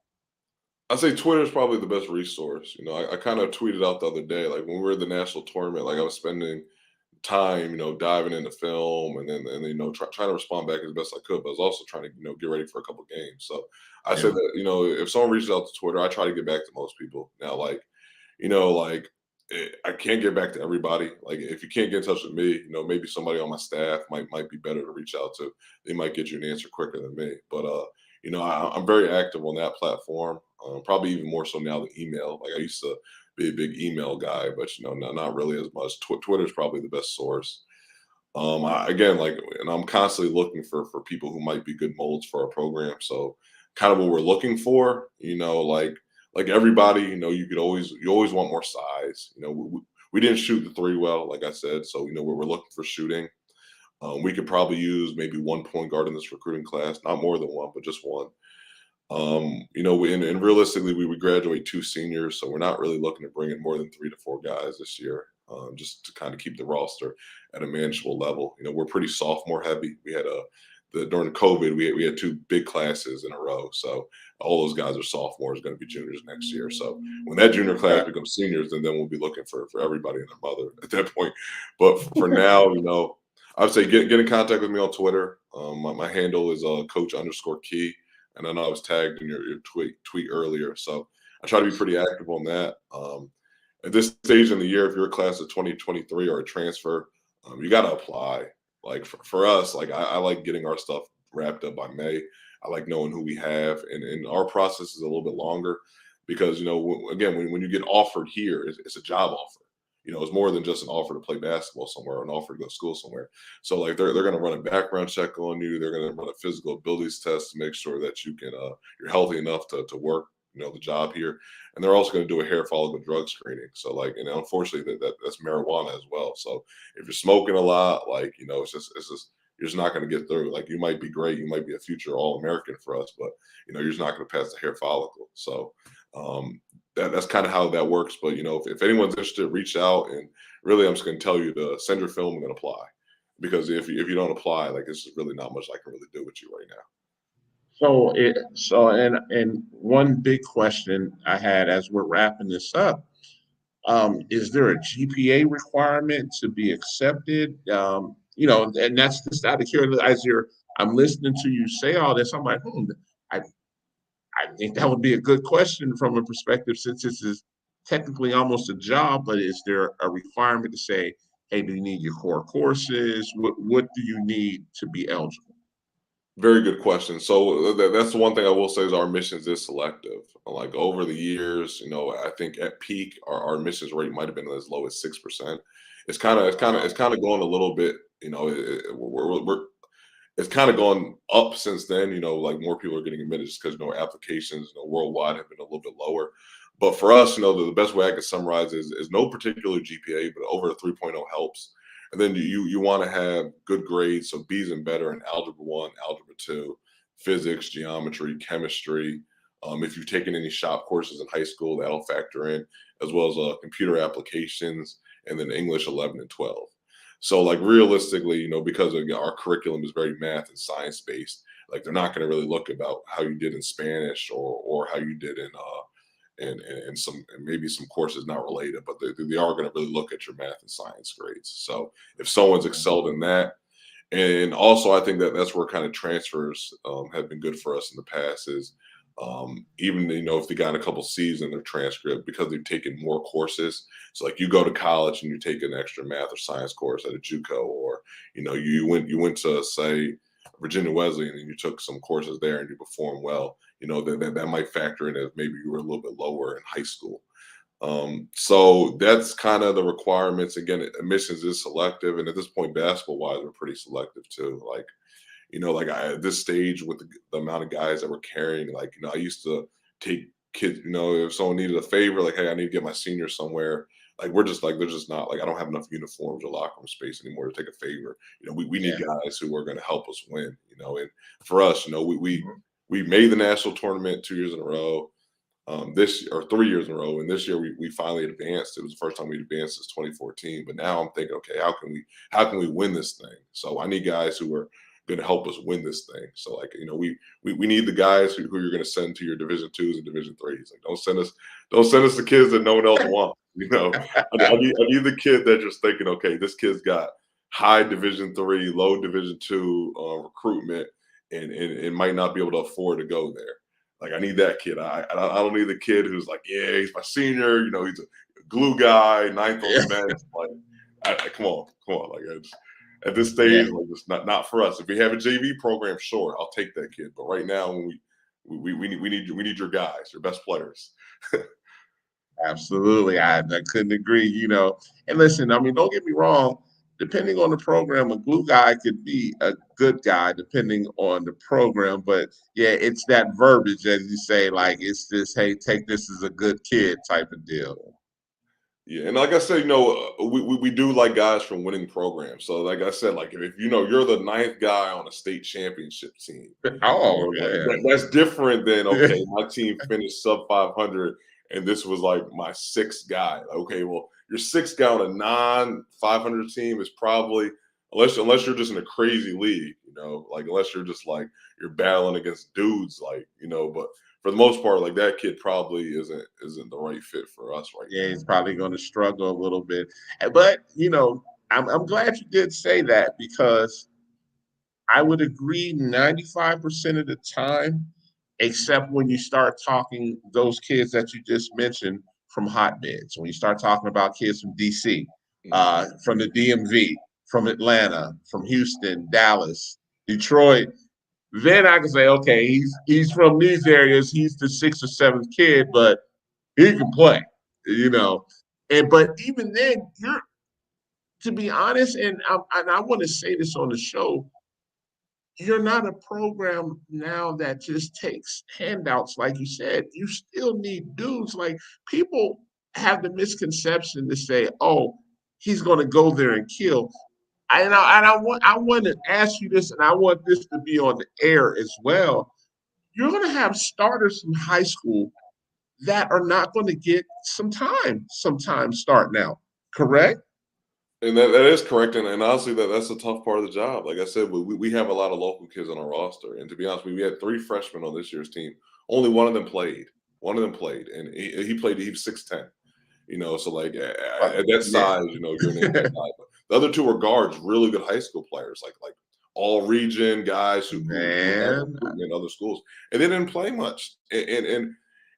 [SPEAKER 2] I say Twitter is probably the best resource. I kind of tweeted out the other day, like when we were at the national tournament, like I was spending time, diving into film and trying to respond back as best I could, but I was also trying to, get ready for a couple games. So I
[SPEAKER 1] Yeah.
[SPEAKER 2] said that, if someone reaches out to Twitter, I try to get back to most people. Now, like I can't get back to everybody. Like if you can't get in touch with me, maybe somebody on my staff might be better to reach out to. They might get you an answer quicker than me. But I'm very active on that platform. Probably even more so now than email. Like I used to be a big email guy, but not really as much. Twitter is probably the best source. Again, like, and I'm constantly looking for people who might be good molds for our program. So, kind of what we're looking for, like everybody, you always want more size. We didn't shoot the three well, like I said. So, we're looking for shooting. We could probably use maybe one point guard in this recruiting class, not more than one, but just one. And realistically, we would graduate 2 seniors, so we're not really looking to bring in more than 3 to 4 guys this year, just to kind of keep the roster at a manageable level. We're pretty sophomore heavy. We had during COVID, we had 2 big classes in a row, so all those guys are sophomores, going to be juniors next year. So when that junior class
[SPEAKER 1] Okay.
[SPEAKER 2] becomes seniors, then we'll be looking for everybody and their mother at that point. But for now, I would say get in contact with me on Twitter. My handle is coach_key. And I know I was tagged in your tweet earlier. So I try to be pretty active on that. At this stage in the year, if you're a class of 2023 or a transfer, you got to apply. Like for us, like I like getting our stuff wrapped up by May. I like knowing who we have. And our process is a little bit longer because, again, when you get offered here, it's a job offer. It's more than just an offer to play basketball somewhere or an offer to go to school somewhere. So like they're going to run a background check on you. They're going to run a physical abilities test to make sure that you can you're healthy enough to work the job here. And they're also going to do a hair follicle drug screening. So like unfortunately that's marijuana as well. So if you're smoking a lot, like it's just you're just not going to get through. Like you might be great, you might be a future All-American for us, but you're just not going to pass the hair follicle. So that's kind of how that works. But if anyone's interested, reach out. And really, I'm just going to tell you to send your film and apply. because if you don't apply, like it's just really not much I can really do with you right now.
[SPEAKER 1] And one big question I had as we're wrapping this up, is there a GPA requirement to be accepted? And that's just out of curiosity. I'm listening to you say all this, I'm like, I, I think that would be a good question from a perspective, since this is technically almost a job, but is there a requirement to say, hey, do you need your core courses? What do you need to be eligible?
[SPEAKER 2] Very good question. So that's the one thing I will say is our admissions is selective. Like over the years, I think at peak our admissions rate might have been as low as 6%. It's kind of going a little bit. It's kind of gone up since then. Like more people are getting admitted just because applications worldwide have been a little bit lower. But for us, the best way I can summarize is no particular GPA, but over a 3.0 helps. And then you want to have good grades, so B's and better in algebra 1, algebra 2, physics, geometry, chemistry. If you've taken any shop courses in high school, that'll factor in, as well as computer applications, and then English 11 and 12. So like realistically, because our curriculum is very math and science based, like they're not going to really look about how you did in Spanish or how you did in and some and maybe some courses not related, but they are going to really look at your math and science grades. So if someone's excelled in that, and also I think that's where kind of transfers have been good for us in the past is even if they got a couple C's in their transcript because they've taken more courses. So like you go to college and you take an extra math or science course at a JUCO, or you went to say Virginia Wesleyan and you took some courses there and you performed well. That might factor in as maybe you were a little bit lower in high school. So that's kind of the requirements. Again, admissions is selective, and at this point, basketball wise, we're pretty selective too. At this stage with the amount of guys that we're carrying, I used to take kids, if someone needed a favor, like, hey, I need to get my senior somewhere. Like, we're just like, there's just not I don't have enough uniforms or locker room space anymore to take a favor. We need guys who are going to help us win, and for us, we made the national tournament 2 years in a row, this or 3 years in a row. And this year we finally advanced. It was the first time we advanced since 2014. But now I'm thinking, okay, how can we win this thing? So I need guys who are going to help us win this thing. So we need the guys who you're going to send to your Division twos and Division threes. Like don't send us the kids that no one else wants. I need the kid that just thinking, okay, this kid's got high Division three, low Division two recruitment, and might not be able to afford to go there. Like I need that kid. I don't need the kid who's like, yeah, he's my senior. He's a glue guy, ninth on the bench. Come on. Like at this stage, like it's not for us. If we have a JV program, sure, I'll take that kid. But right now, we need your guys, your best players.
[SPEAKER 1] Absolutely. I couldn't agree. And listen, I mean, don't get me wrong. Depending on the program, a glue guy could be a good guy depending on the program. But yeah, it's that verbiage, as you say, like it's this, hey, take this as a good kid type of deal.
[SPEAKER 2] Yeah, and like I said, we do like guys from winning programs. So like I said, like if you're the ninth guy on a state championship team,
[SPEAKER 1] Oh, yeah.
[SPEAKER 2] that's different than okay, my team finished sub 500, and this was like my sixth guy. Okay, well, your sixth guy on a non-500 team is probably unless you're just in a crazy league, like unless you're just like you're battling against dudes, but for the most part, like that kid probably isn't the right fit for us right
[SPEAKER 1] Yeah,
[SPEAKER 2] now.
[SPEAKER 1] he's probably going to struggle a little bit. But, I'm glad you did say that, because I would agree 95% of the time, except when you start talking those kids that you just mentioned from hotbeds. When you start talking about kids from DC, from the DMV, from Atlanta, from Houston, Dallas, Detroit, then I can say, okay, he's from these areas. He's the sixth or seventh kid, but he can play, you know. But even then, you're to be honest, and I want to say this on the show, you're not a program now that just takes handouts, like you said. You still need dudes. Like people have the misconception to say, "Oh, he's going to go there and kill." I want to ask you this, and I want this to be on the air as well. You're going to have starters from high school that are not going to get some time, sometime starting out. Correct?
[SPEAKER 2] And that is correct, and honestly, that's a tough part of the job. Like I said, we have a lot of local kids on our roster, and to be honest, we had 3 freshmen on this year's team. Only one of them played. One of them played, and he played. He was 6'10". So like at that
[SPEAKER 1] Yeah.
[SPEAKER 2] size, you're an NBA guy. But the other 2 were guards, really good high school players, like all region guys who had
[SPEAKER 1] Man.
[SPEAKER 2] recruitment in other schools, and they didn't play much.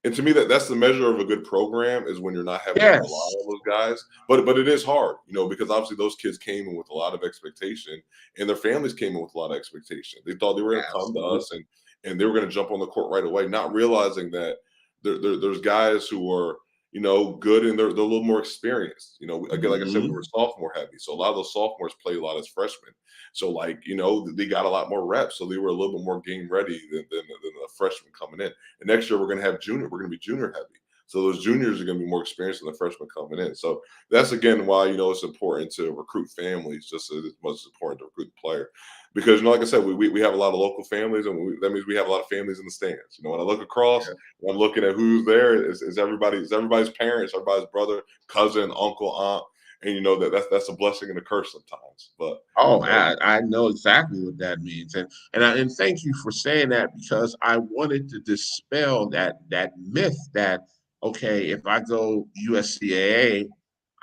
[SPEAKER 2] And to me, that's the measure of a good program is when you're not having to rely
[SPEAKER 1] Yes.
[SPEAKER 2] on those guys. But it is hard, because obviously those kids came in with a lot of expectation, and their families came in with a lot of expectation. They thought they were going to come to
[SPEAKER 1] Absolutely.
[SPEAKER 2] us and they were going to jump on the court right away, not realizing that there's guys who are good and they're a little more experienced. Again, like I said, we
[SPEAKER 1] Mhm.
[SPEAKER 2] were sophomore heavy, so a lot of those sophomores played a lot as freshmen. So they got a lot more reps, so they were a little bit more game ready than the freshmen coming in. And next year we're going to have junior. We're going to be junior heavy. So those juniors are going to be more experienced than the freshmen coming in. So that's again why it's important to recruit families just as much as important to recruit the player, because like I said, we have a lot of local families, and that means we have a lot of families in the stands. When I look across,
[SPEAKER 1] Yeah.
[SPEAKER 2] when I'm looking at who's there, is everybody's parents, everybody's brother, cousin, uncle, aunt, and that's a blessing and a curse sometimes. But
[SPEAKER 1] Oh,
[SPEAKER 2] you know,
[SPEAKER 1] I know exactly what that means, and thank you for saying that because I wanted to dispel that myth that okay, if I go USCAA,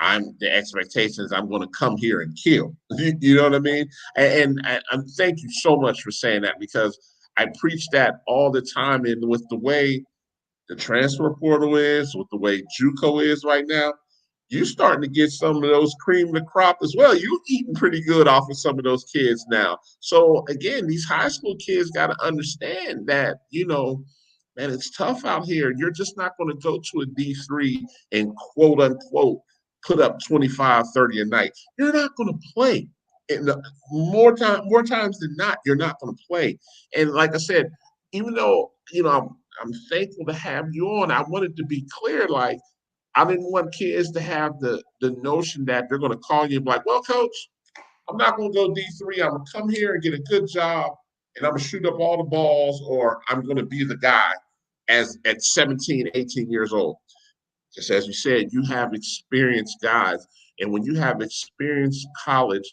[SPEAKER 1] I'm the expectations I'm going to come here and kill. You know what I mean? And thank you so much for saying that because I preach that all the time, and with the way the transfer portal is, with the way JUCO is right now, you starting to get some of those cream of the crop as well. You eating pretty good off of some of those kids now. So again, these high school kids got to understand that, man, it's tough out here. You're just not going to go to a D3 and quote unquote put up 25, 30 a night. You're not going to play. And more times than not, you're not going to play. And like I said, even though, I'm thankful to have you on, I wanted to be clear, like I didn't want kids to have the notion that they're going to call you and be like, well, coach, I'm not going to go D3. I'm going to come here and get a good job and I'm going to shoot up all the balls, or I'm going to be the guy as at 17, 18 years old. Just as you said, you have experienced guys. And when you have experienced college,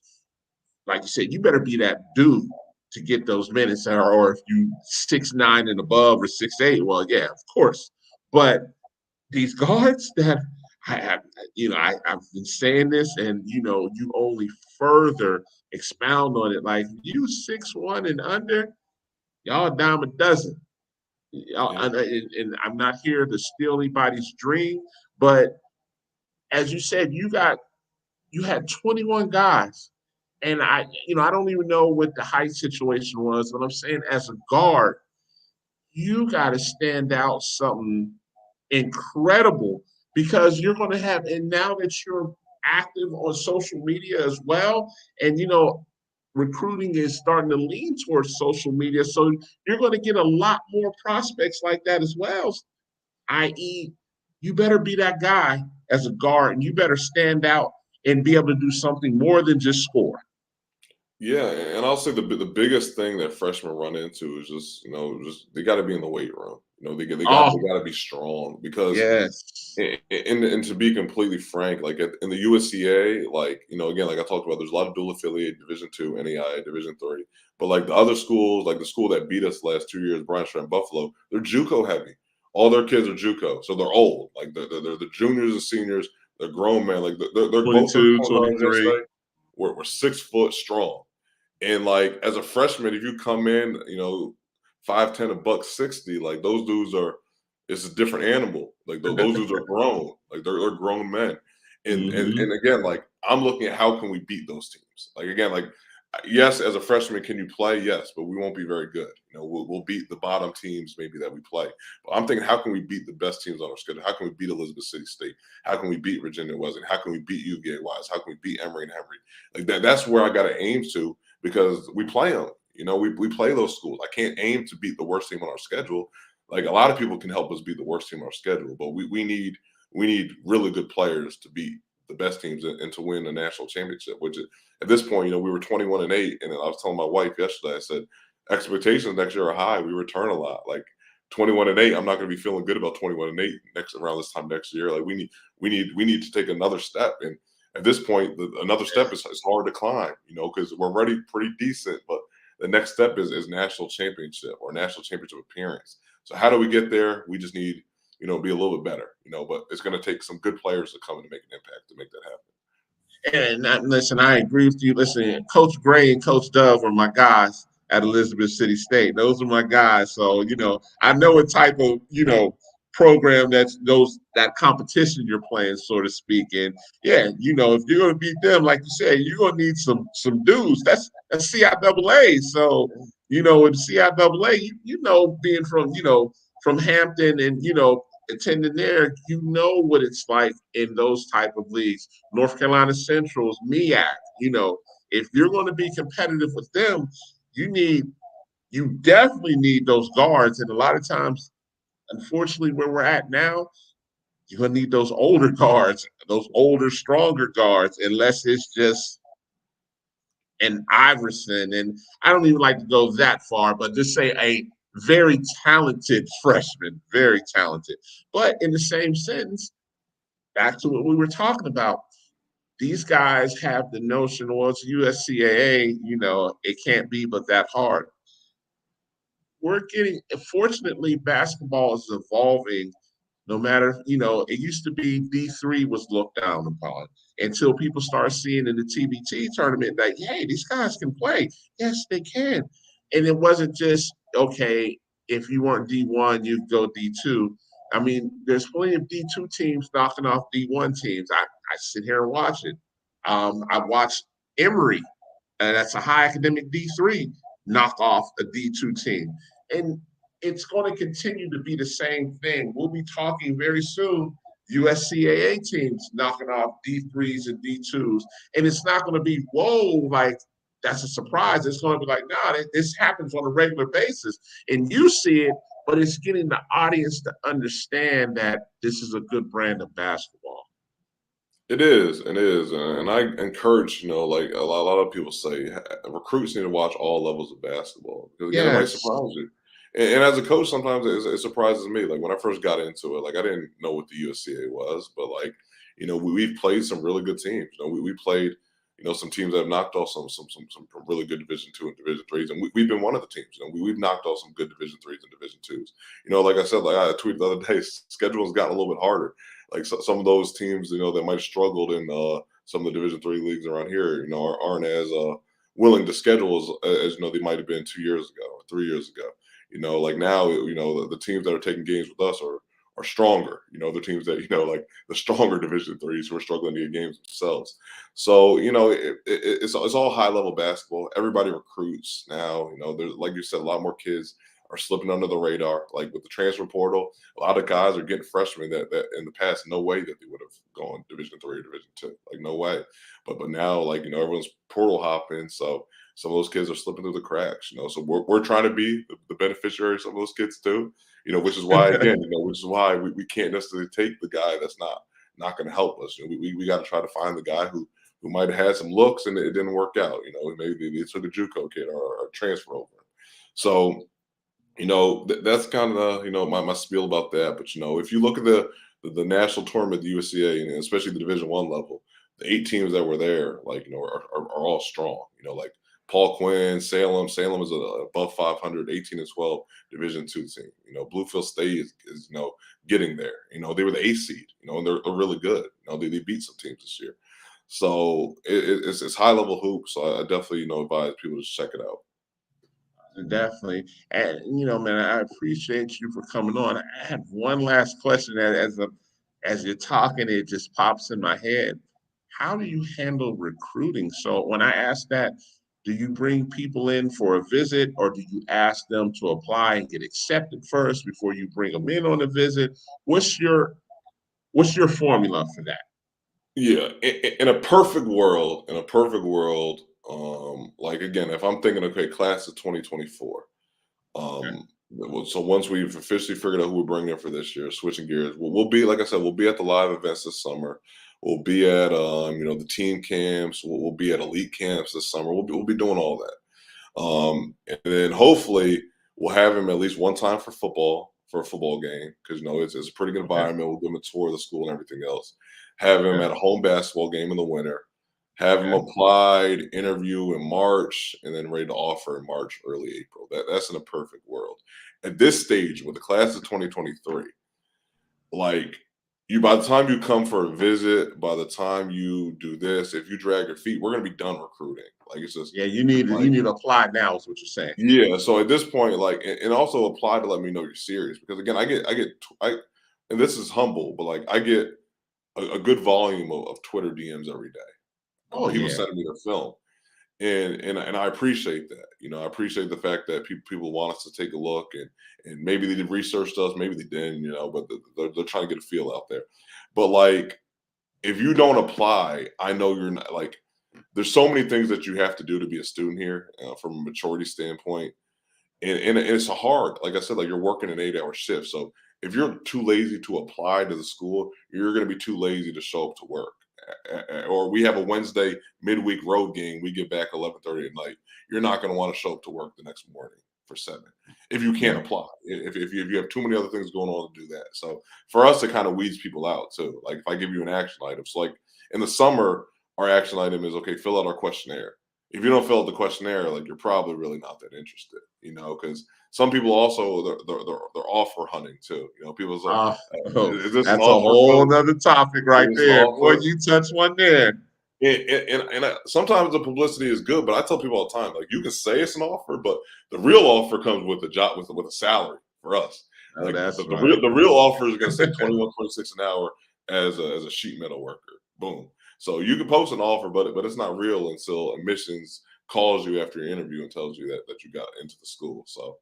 [SPEAKER 1] like you said, you better be that dude to get those minutes. Or if you 6'9" and above or 6'8", well, yeah, of course. But these guards that I have, I've been saying this, and you only further expound on it. Like you 6'1" and under, y'all a dime a dozen. Y'all,
[SPEAKER 2] yeah,
[SPEAKER 1] and I'm not here to steal anybody's dream, but as you said, you had 21 guys, and I don't even know what the height situation was, but I'm saying as a guard, you got to stand out something incredible because you're going to have, and now that you're active on social media as well, and recruiting is starting to lean towards social media, so you're going to get a lot more prospects like that as well, i.e., you better be that guy as a guard and you better stand out and be able to do something more than just score.
[SPEAKER 2] yeah. And I'll say the biggest thing that freshmen run into is just they got to be in the weight room.
[SPEAKER 1] Oh,
[SPEAKER 2] They got to be strong because
[SPEAKER 1] yes.
[SPEAKER 2] and to be completely frank, like in the USCA, like again, like I talked about, there's a lot of dual affiliate Division 2, NAI, Division 3, but like the other schools, like the school that beat us the last 2 years, Bryant and Buffalo, they're JUCO heavy. All their kids are JUCO, so they're old. Like they're the juniors and seniors. They're grown men. Like they're both their
[SPEAKER 1] 22,
[SPEAKER 2] point guards
[SPEAKER 1] 23.
[SPEAKER 2] yesterday were 6 foot strong. And like as a freshman, if you come in, 5'10", a buck 60, like those dudes are, it's a different animal. Like those dudes are grown, like they're grown men. And
[SPEAKER 1] Hmm.
[SPEAKER 2] again, like I'm looking at how can we beat those teams? Like again, like yes, as a freshman, can you play? Yes, but we won't be very good. We'll beat the bottom teams maybe that we play. But I'm thinking, how can we beat the best teams on our schedule? How can we beat Elizabeth City State? How can we beat Virginia Wesleyan? How can we beat UVA Wise? How can we beat Emory and Henry? Like that's where I got to aim to because we play them. We play those schools. I can't aim to beat the worst team on our schedule. Like a lot of people can help us beat the worst team on our schedule, but we need really good players to beat the best teams and to win a national championship. Which at this point, we were 21-8, and I was telling my wife yesterday. I said expectations next year are high. We return a lot. Like 21-8, I'm not going to be feeling good about 21-8 next around this time next year. Like we need to take another step. And at this point, another step is hard to climb, because we're already pretty decent, but the next step is national championship or national championship appearance. So how do we get there? We just need, be a little bit better, but it's going to take some good players to come in and make an impact to make that happen.
[SPEAKER 1] Listen, I agree with you. Listen, Coach Gray and Coach Dove are my guys at Elizabeth City State. Those are my guys. So, I know what type of, program that competition you're playing, so to speak. And yeah, if you're gonna beat them, like you said, you're gonna need some dudes. That's CIAA. So, with CIAA, being from Hampton and attending there, what it's like in those type of leagues. North Carolina Central's MEAC. If you're going to be competitive with them, you definitely need those guards. And a lot of times, unfortunately, where we're at now, you're going to need those older guards, those older, stronger guards, unless it's just an Iverson. And I don't even like to go that far, but just say a very talented freshman, very talented. But in the same sentence, back to what we were talking about, these guys have the notion, well, it's USCAA, it can't be but that hard. Fortunately, basketball is evolving. No matter, it used to be D3 was looked down upon until people start seeing in the TBT tournament that, hey, these guys can play. Yes, they can. And it wasn't just, okay, if you weren't D1, you'd go D2. I mean, there's plenty of D2 teams knocking off D1 teams. I sit here and watch it. I watched Emory, and that's a high academic D3, knock off a D2 team. And it's going to continue to be the same thing. We'll be talking very soon USCAA teams knocking off D3s and D2s. And it's not going to be, whoa, like that's a surprise. It's going to be like, nah, this happens on a regular basis. And you see it, but it's getting the audience to understand that this is a good brand of basketball.
[SPEAKER 2] It is, and I encourage, like a lot of people say, recruits need to watch all levels of basketball because again, it might
[SPEAKER 1] Yes.
[SPEAKER 2] surprise you. And as a coach, sometimes it surprises me. Like when I first got into it, like I didn't know what the USCA was, but like we've played some really good teams. We played some teams that have knocked off some really good Division II and Division IIIs, and we've been one of the teams. We've knocked off some good Division IIIs and Division IIs. Like I said, like I tweeted the other day, schedule's gotten a little bit harder. Like some of those teams, that might have struggled in some of the Division III leagues around here, aren't as willing to schedule as they might have been 2 years ago or 3 years ago. Like now, the teams that are taking games with us are stronger. The teams that like the stronger Division IIIs who are struggling to get games themselves. So it's all high level basketball. Everybody recruits now. There's, like you said, a lot more kids are slipping under the radar. Like with the transfer portal, a lot of guys are getting freshmen that in the past, no way that they would have gone Division III or Division II. Like no way. But now, like everyone's portal hopping, so some of those kids are slipping through the cracks. So we're trying to be the beneficiary of some of those kids too. Which is why again, which is why we can't necessarily take the guy that's not going to help us. We got to try to find the guy who might have had some looks and it didn't work out. Maybe they took a JUCO kid or a transfer over. So that's kind of my spiel about that. But if you look at the national tournament, the USCA, and especially the Division I level, the 8 teams that were there, like are all strong. Like Paul Quinn, Salem is above 500, 18-12 Division II team. Bluefield State is getting there. They were the 8th seed. And they're really good. They beat some teams this year. So it's high level hoops. So I definitely advise people to check it out.
[SPEAKER 1] Definitely. And man, I appreciate you for coming on. I have one last question that as you're talking, it just pops in my head. How do you handle recruiting? So when I ask that, do you bring people in for a visit or do you ask them to apply and get accepted first before you bring them in on a visit? What's your formula for that?
[SPEAKER 2] Yeah, in a perfect world, like again, if I'm thinking, okay, class of 2024,
[SPEAKER 1] Okay.
[SPEAKER 2] so once we've officially figured out who we're bringing in for this year, switching gears, we'll be, like I said, we'll be at the live events this summer. We'll be at the team camps. We'll be at elite camps this summer. We'll be doing all that, and then hopefully we'll have him at least one time for football for a football game because it's a pretty good environment. We'll give him a tour of the school and everything else. Have him at a home basketball game in the winter. Have him applied, interview in March, and then ready to offer in March, early April. That's in a perfect world. At this stage, with the class of 2023, like by the time you come for a visit, by the time you do this, if you drag your feet, we're gonna be done recruiting. Like it's just
[SPEAKER 1] you need
[SPEAKER 2] like,
[SPEAKER 1] to apply now is what you're saying.
[SPEAKER 2] yeah. So at this point, like, and also apply to let me know you're serious because again, and this is humble, but like I get a good volume of Twitter DMs every day.
[SPEAKER 1] Oh
[SPEAKER 2] People
[SPEAKER 1] yeah.
[SPEAKER 2] sending me their film, and I appreciate that. I appreciate the fact that people want us to take a look, and maybe they did research us, maybe they didn't, but they're trying to get a feel out there. But like, if you don't apply, I know you're not like. There's so many things that you have to do to be a student here from a maturity standpoint, and it's a hard. Like I said, like you're working an 8-hour shift, so if you're too lazy to apply to the school, you're going to be too lazy to show up to work. Or we have a Wednesday midweek road game. We get back 11:30 at night. You're not going to want to show up to work the next morning for 7 if you can't apply. If you have too many other things going on to do that. So for us, it kind of weeds people out too. Like if I give you an action item, so like in the summer, our action item is okay. Fill out our questionnaire. If you don't fill out the questionnaire, like you're probably really not that interested, because some people also they're offer hunting too. People say,
[SPEAKER 1] Oh,
[SPEAKER 2] "Is this an
[SPEAKER 1] that's a
[SPEAKER 2] offer,
[SPEAKER 1] whole
[SPEAKER 2] coach?
[SPEAKER 1] nother topic right
[SPEAKER 2] Is this an
[SPEAKER 1] there. Boy,
[SPEAKER 2] offer?"
[SPEAKER 1] you touched one there.
[SPEAKER 2] Sometimes the publicity is good, but I tell people all the time, like you can say it's an offer, but the real offer comes with a job with a salary for us.
[SPEAKER 1] Oh,
[SPEAKER 2] Like
[SPEAKER 1] that's
[SPEAKER 2] the
[SPEAKER 1] right.
[SPEAKER 2] real offer is going to say 21, 26 an hour as a sheet metal worker. Boom. So you can post an offer, but it's not real until admissions calls you after your interview and tells you that you got into the school. So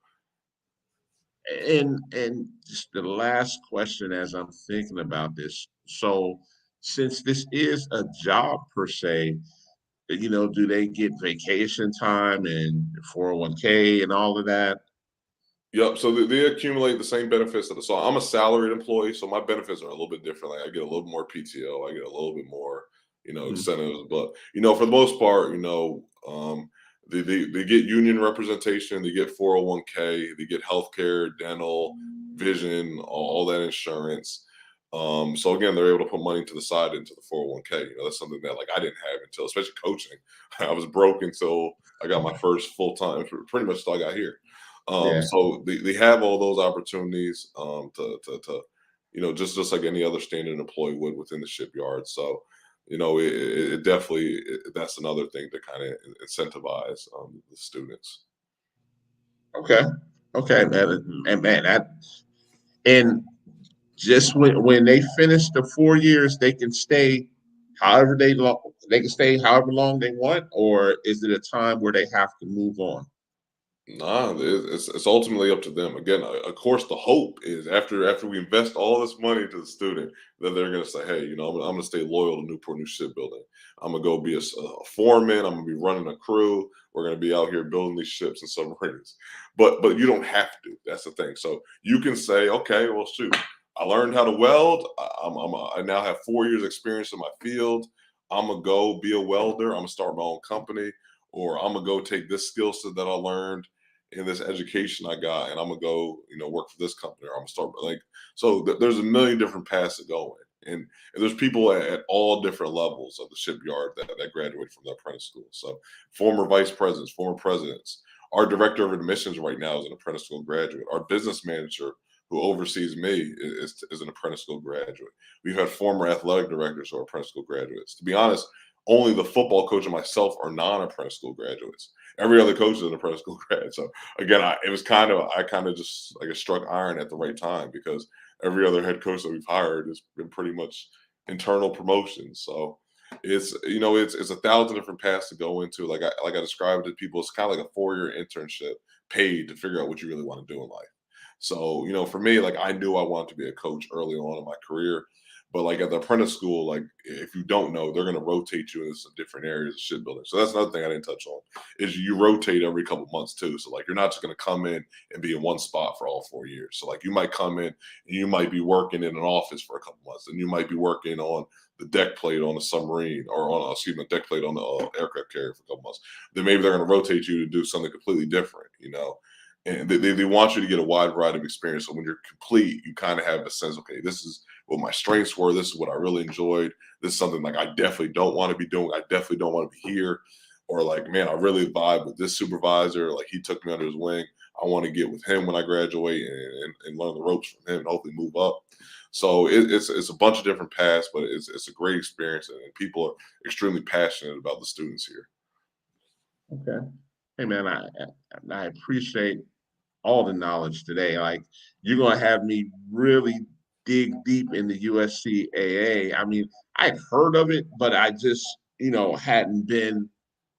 [SPEAKER 1] And just the last question as I'm thinking about this. So since this is a job per se, do they get vacation time and 401k and all of that?
[SPEAKER 2] yep. So they accumulate the same benefits so I'm a salaried employee, so my benefits are a little bit different. Like I get a little more PTO, I get a little bit more,
[SPEAKER 1] Mhm.
[SPEAKER 2] incentives. But for the most part, they get union representation, they get 401k, they get healthcare, dental, vision, all that insurance. So again, they're able to put money to the side into the 401k. That's something that like I didn't have until, especially coaching. I was broke until I got my first full time, pretty much until I got here.
[SPEAKER 1] Yeah.
[SPEAKER 2] So they have all those opportunities to just like any other standard employee would within the shipyard. So it definitely that's another thing to kind of incentivize the students.
[SPEAKER 1] Okay. Okay, man. And man, and just when they finish the 4 years, they can stay they can stay however long they want, or is it a time where they have to move on?
[SPEAKER 2] Nah, it's ultimately up to them. Again, of course, the hope is after we invest all this money into the student that they're going to say, hey, I'm gonna stay loyal to Newport News Shipbuilding. I'm gonna go be a foreman. I'm gonna be running a crew. We're gonna be out here building these ships and submarines. But you don't have to. That's the thing. So you can say, okay, well, shoot, I learned how to weld. I now have 4 years experience in my field. I'm gonna go be a welder. I'm gonna start my own company, or I'm gonna go take this skill set that I learned in this education I got, and I'm gonna go, work for this company, or I'm gonna start like so. There's a million different paths to go in, and there's people at all different levels of the shipyard that graduate from the apprentice school. So former vice presidents, former presidents. Our director of admissions right now is an apprentice school graduate. Our business manager who oversees me is an apprentice school graduate. We've had former athletic directors who are apprentice school graduates. To be honest, only the football coach and myself are non-apprentice school graduates. Every other coach is an apprentice school grad. So again, I kind of just like struck iron at the right time because every other head coach that we've hired has been pretty much internal promotions. So it's a thousand different paths to go into. Like I described it to people, it's kind of like a 4-year internship paid to figure out what you really want to do in life. So for me, like I knew I wanted to be a coach early on in my career. But like at the apprentice school, like if you don't know, they're going to rotate you into some different areas of shipbuilding. So that's another thing I didn't touch on is you rotate every couple months too. So like you're not just going to come in and be in one spot for all 4 years. So like you might come in and you might be working in an office for a couple months, and you might be working on the deck plate on a submarine or on deck plate on the aircraft carrier for a couple months. Then maybe they're going to rotate you to do something completely different. and they want you to get a wide variety of experience. So when you're complete, you kind of have a sense, okay, this is what my strengths were. This is what I really enjoyed. This is something like I definitely don't want to be doing. I definitely don't want to be here. Or like, man, I really vibe with this supervisor. Like he took me under his wing. I want to get with him when I graduate and learn the ropes from him and hopefully move up. So it's a bunch of different paths, but it's a great experience, and people are extremely passionate about the students here.
[SPEAKER 1] Okay. Hey man, I appreciate all the knowledge today. Like you're gonna have me really dig deep into USCAA. I mean, I'd heard of it, but I just, hadn't been,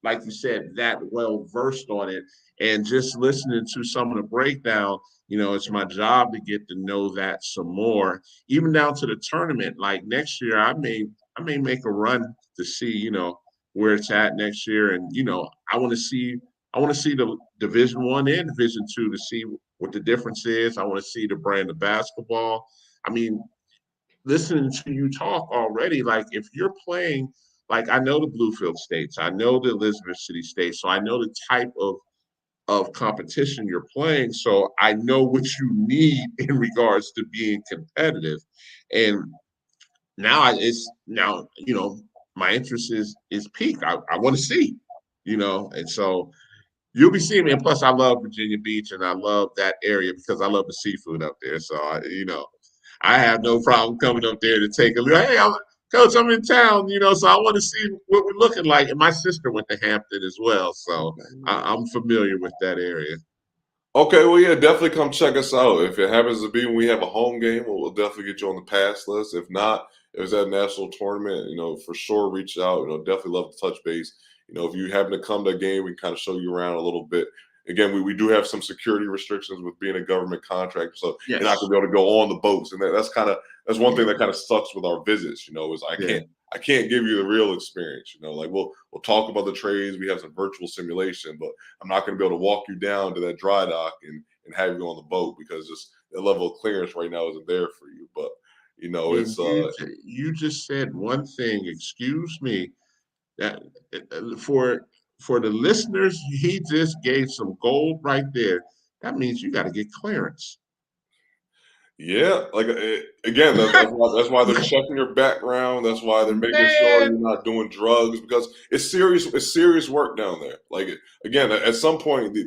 [SPEAKER 1] like you said, that well versed on it. And just listening to some of the breakdown, it's my job to get to know that some more, even down to the tournament. Like next year, I may make a run to see, where it's at next year. And, I want to see the Division 1 and Division 2 to see what the difference is. I want to see the brand of basketball. I mean, listening to you talk already, like if you're playing, like I know the Bluefield states, I know the Elizabeth City states, so I know the type of competition you're playing. So I know what you need in regards to being competitive. And it's now, my interest is peaked. I want to see, and so you'll be seeing me. And plus, I love Virginia Beach, and I love that area because I love the seafood up there. So, I have no problem coming up there to take a look. Hey, Coach, I'm in town, so I want to see what we're looking like. And my sister went to Hampton as well, so I'm familiar with that area.
[SPEAKER 2] Okay, well, yeah, definitely come check us out. If it happens to be when we have a home game, we'll definitely get you on the pass list. If not, if it's at a national tournament, for sure, reach out. Definitely love to touch base. If you happen to come to a game, we can kind of show you around a little bit. Again, we do have some security restrictions with being a government contractor, so you're not
[SPEAKER 1] Yes.
[SPEAKER 2] going to be able to go on the boats, and that's one thing that kind of sucks with our visits. Is
[SPEAKER 1] Yeah.
[SPEAKER 2] I can't give you the real experience. Like we'll talk about the trades. We have some virtual simulation, but I'm not going to be able to walk you down to that dry dock and have you go on the boat because just the level of clearance right now isn't there for you. But
[SPEAKER 1] And
[SPEAKER 2] it's
[SPEAKER 1] you just said one thing, excuse me, that for the listeners, he just gave some gold right there. That means you got to get clearance.
[SPEAKER 2] yeah, like again, that's why they're checking your background. That's why they're making sure
[SPEAKER 1] Man,
[SPEAKER 2] you're not doing drugs because it's serious. It's serious work down there. Like again, at some point, the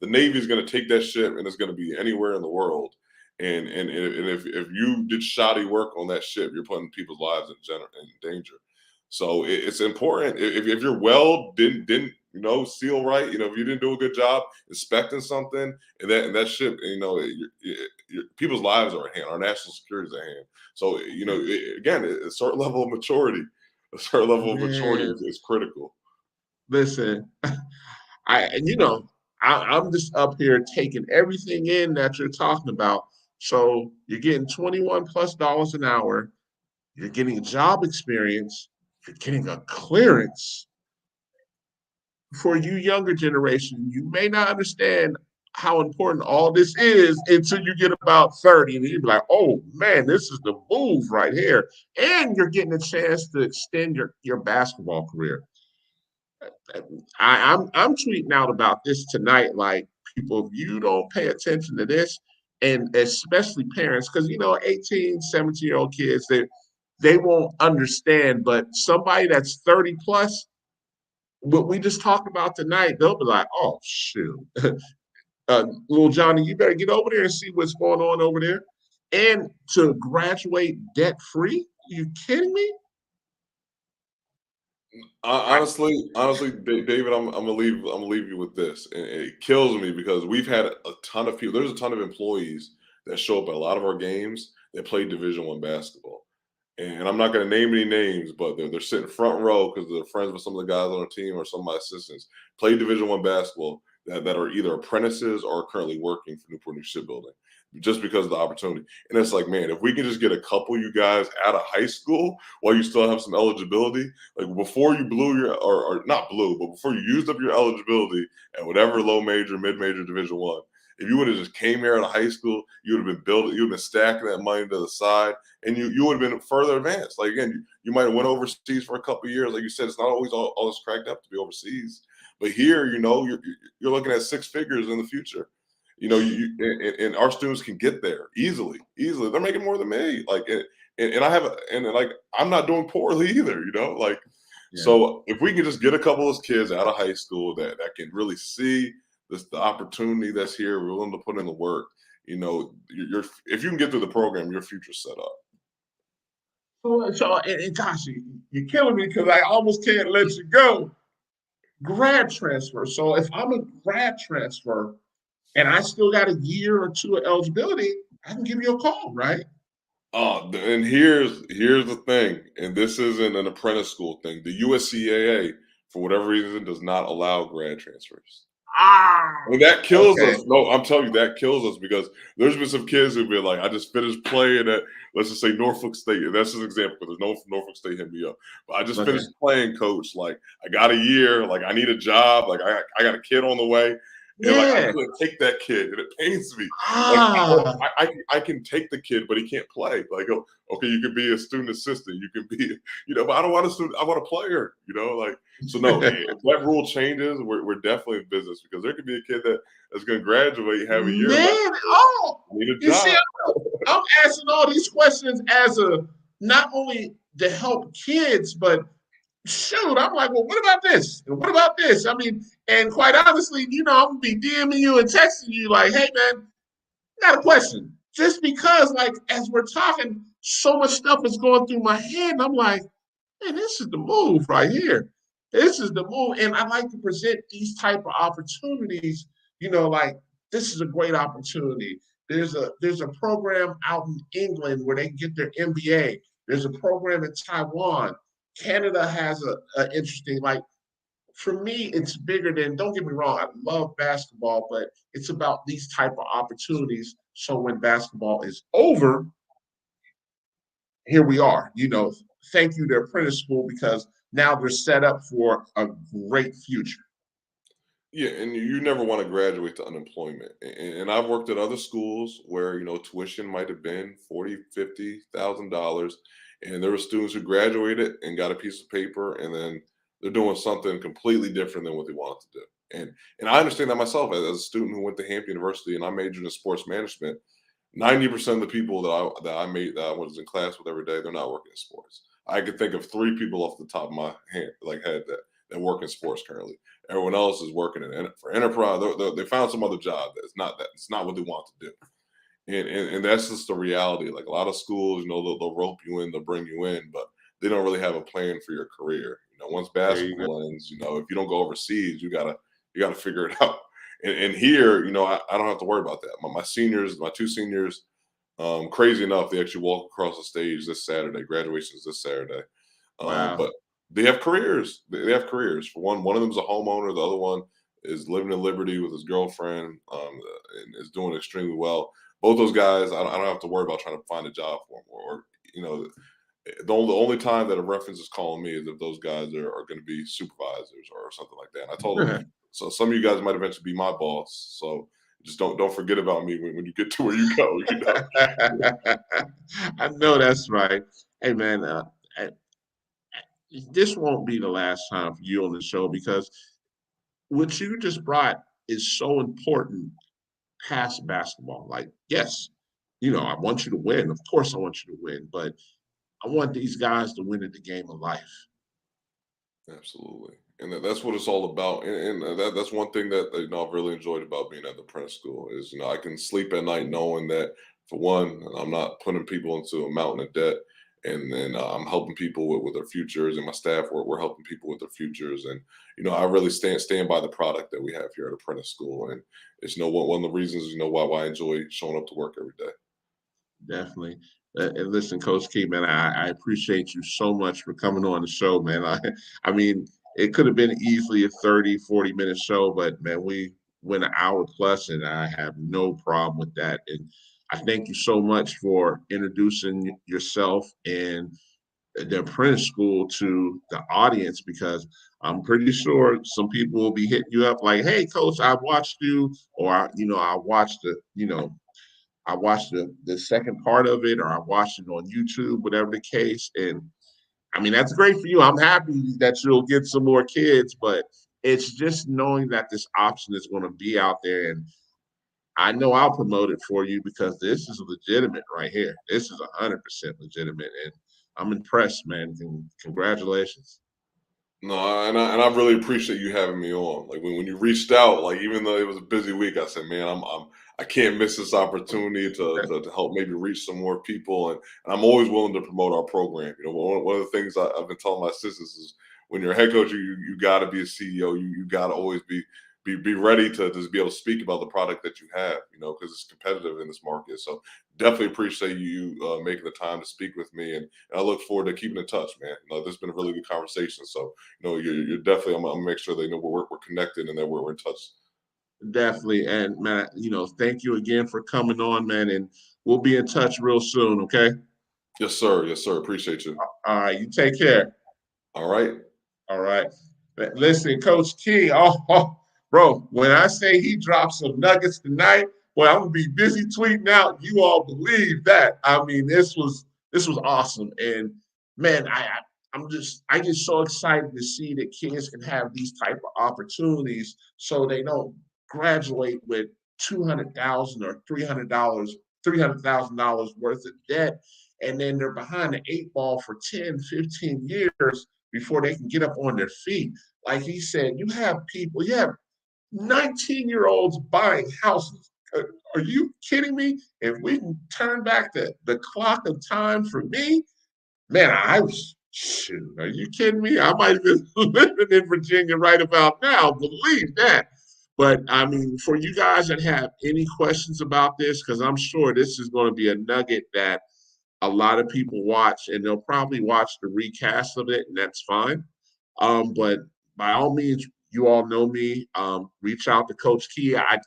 [SPEAKER 2] Navy is going to take that ship and it's going to be anywhere in the world. And if you did shoddy work on that ship, you're putting people's lives in danger. So it's important. If your weld didn't seal right, if you didn't do a good job inspecting something, and that ship, people's lives are at hand. Our national security is at hand. So again, a certain level of maturity,
[SPEAKER 1] man,
[SPEAKER 2] is critical.
[SPEAKER 1] listen, I'm just up here taking everything in that you're talking about. So you're getting $21+ an hour. You're getting job experience. You're getting a clearance. For you younger generation, you may not understand how important all this is until you get about 30. And you'll be like, oh man, this is the move right here. And you're getting a chance to extend your basketball career. I'm tweeting out about this tonight. Like, people, if you don't pay attention to this, and especially parents, because 18, 17-year-old kids, they won't understand, but somebody that's 30 plus, what we just talked about tonight, they'll be like, oh shoot. Little Johnny, you better get over there and see what's going on over there. And to graduate debt free? You kidding me?
[SPEAKER 2] Honestly, David, I'm gonna leave you with this, and it kills me because we've had a ton of people. There's a ton of employees that show up at a lot of our games that play Division 1 basketball, and I'm not gonna name any names, but they're sitting front row because they're friends with some of the guys on our team or some of my assistants play Division 1 basketball that are either apprentices or are currently working for Newport News Shipbuilding just because of the opportunity. And it's like, man, if we can just get a couple you guys out of high school while you still have some eligibility, like before you blew your or not blew, but before you used up your eligibility at whatever low major, mid major Division 1, if you would have just came here out of high school, you would have been building, you would have been stacking that money to the side, and you would have been further advanced. Like again, you might have went overseas for a couple of years. Like you said, it's not always all this cracked up to be overseas. But here, you're looking at six figures in the future. And our students can get there easily. They're making more than me. Like, and I have, and like, I'm not doing poorly either.
[SPEAKER 1] Yeah.
[SPEAKER 2] So if we can just get a couple of those kids out of high school that can really see the opportunity that's here, we're willing to put in the work. If you can get through the program, your future's set up.
[SPEAKER 1] And Josh, you're killing me because I almost can't let you go. Grad transfer. So if I'm a grad transfer and I still got a year or two of eligibility, I can give you a call, right?
[SPEAKER 2] And here's the thing, and this isn't an apprentice school thing. The USCAA, for whatever reason, does not allow grad transfers. And that kills us. No, I'm telling you, that kills us because there's been some kids who've been like, I just finished playing at, let's just say Norfolk State. And that's an example because there's no Norfolk State hit me up. But I just finished playing, coach. Like, I got a year. Like, I need a job. Like, I got a kid on the way. And like, I couldn't take that kid, and it pains me. I can take the kid, but he can't play. Like, okay, you can be a student assistant, you can be, but I don't want a student. I want a player. So no. If that rule changes, we're definitely in business because there could be a kid that's going to graduate, have a year. Need a job.
[SPEAKER 1] You see, I'm asking all these questions as not only to help kids, but shoot, I'm like, well, what about this? And what about this? I mean, and quite honestly, I'm gonna be DMing you and texting you like, hey man, got a question. Just because, like, as we're talking, so much stuff is going through my head, and I'm like, man, this is the move right here. This is the move. And I like to present these type of opportunities, like this is a great opportunity. There's a program out in England where they can get their MBA. There's a program in Taiwan. Canada has an interesting, like, for me, it's bigger than, don't get me wrong, I love basketball, but it's about these type of opportunities. So when basketball is over, here we are, thank you to apprentice school because now they're set up for a great future.
[SPEAKER 2] Yeah, and you never want to graduate to unemployment. And I've worked at other schools where, tuition might have been $40,000, $50,000. And there were students who graduated and got a piece of paper, and then they're doing something completely different than what they wanted to do. And I understand that myself as a student who went to Hampton University and I majored in sports management. 90% of the people that I was in class with every day, they're not working in sports. I could think of 3 people off the top of my head that work in sports currently. Everyone else is working for enterprise. They found some other job that's not that. It's not what they want to do. And that's just the reality. Like a lot of schools, they'll rope you in, they'll bring you in, but they don't really have a plan for your career. Once basketball ends, if you don't go overseas, you gotta figure it out. And here, I don't have to worry about that. My seniors, my 2 seniors, crazy enough, they actually walk across the stage this Saturday. Graduation is this Saturday.
[SPEAKER 1] Wow.
[SPEAKER 2] But they have careers. They have careers. For one of them is a homeowner. The other one is living in Liberty with his girlfriend, and is doing extremely well. Both those guys, I don't have to worry about trying to find a job for them. Or the only time that a reference is calling me is if those guys are going to be supervisors or something like that. And I told them, so some of you guys might eventually be my boss. So just don't forget about me when you get to where you go.
[SPEAKER 1] I know that's right. Hey man, this won't be the last time for you on the show because what you just brought is so important past basketball. Like, yes, I want you to win. Of course, I want you to win, but I want these guys to win at the game of life.
[SPEAKER 2] Absolutely. And that's what it's all about. And that's one thing that I've really enjoyed about being at the Prince School is I can sleep at night knowing that, for one, I'm not putting people into a mountain of debt, and then I'm helping people with their futures, and my staff we're helping people with their futures. And I really stand by the product that we have here at Apprentice School, and it's one of the reasons why I enjoy showing up to work every day.
[SPEAKER 1] Definitely. And listen, Coach Key, man, I appreciate you so much for coming on the show, man. I mean, it could have been easily a 30, 40-minute show, but man, we went an hour plus, and I have no problem with that. And I thank you so much for introducing yourself and the apprentice school to the audience because I'm pretty sure some people will be hitting you up like, hey, Coach, I watched you, or I watched I watched the second part of it, or I watched it on YouTube, whatever the case. And I mean, that's great for you. I'm happy that you'll get some more kids, but it's just knowing that this option is going to be out there. And I know I'll promote it for you because this is legitimate right here. This is 100% legitimate. And I'm impressed, man. Congratulations.
[SPEAKER 2] No, and I really appreciate you having me on. Like when you reached out, like even though it was a busy week, I said, man, I can't miss this opportunity to help maybe reach some more people, and I'm always willing to promote our program. You know, one of the things I've been telling my assistants is when you're a head coach, you got to be a CEO. You got to always be ready to just be able to speak about the product that you have. You know, because it's competitive in this market. So definitely appreciate you making the time to speak with me, and I look forward to keeping in touch, man. You know, this has been a really good conversation. So no, you're definitely. I'm gonna make sure they know we're connected and that we're in touch.
[SPEAKER 1] Definitely. And man, thank you again for coming on, man. And we'll be in touch real soon. Okay.
[SPEAKER 2] Yes, sir. Yes, sir. Appreciate you.
[SPEAKER 1] All right. You take care.
[SPEAKER 2] All right.
[SPEAKER 1] All right. Listen, Coach Key. Oh, bro, when I say he dropped some nuggets tonight, boy, I'm gonna be busy tweeting out. You all believe that? I mean, this was awesome. And man, I get so excited to see that kids can have these type of opportunities, so they don't graduate with $200,000 or $300,000 worth of debt, and then they're behind the eight ball for 10, 15 years before they can get up on their feet. Like he said, you have 19-year-olds buying houses. Are you kidding me? If we can turn back the clock of time for me, man, I was shoot. Are you kidding me? I might be living in Virginia right about now. Believe that. But I mean, for you guys that have any questions about this, because I'm sure this is going to be a nugget that a lot of people watch, and they'll probably watch the recast of it, and that's fine. But by all means, you all know me. Reach out to Coach Key. I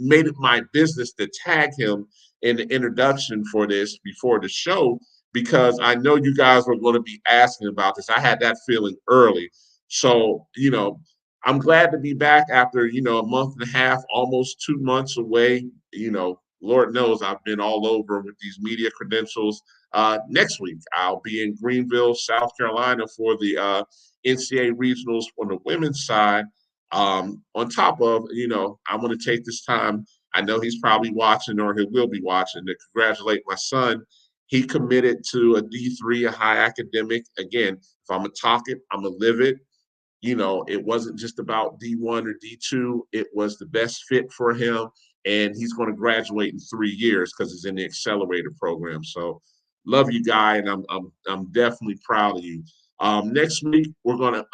[SPEAKER 1] made it my business to tag him in the introduction for this before the show because I know you guys were going to be asking about this. I had that feeling early. So, I'm glad to be back after, a month and a half, almost 2 months away. Lord knows I've been all over with these media credentials. Next week, I'll be in Greenville, South Carolina for the NCAA regionals on the women's side. On top of, I'm going to take this time. I know he's probably watching or he will be watching to congratulate my son. He committed to a D3, a high academic. Again, if I'm going to talk it, I'm going to live it. It wasn't just about D1 or D2. It was the best fit for him. And he's going to graduate in 3 years because he's in the accelerator program. So love you, Guy, and I'm definitely proud of you. Next week we're gonna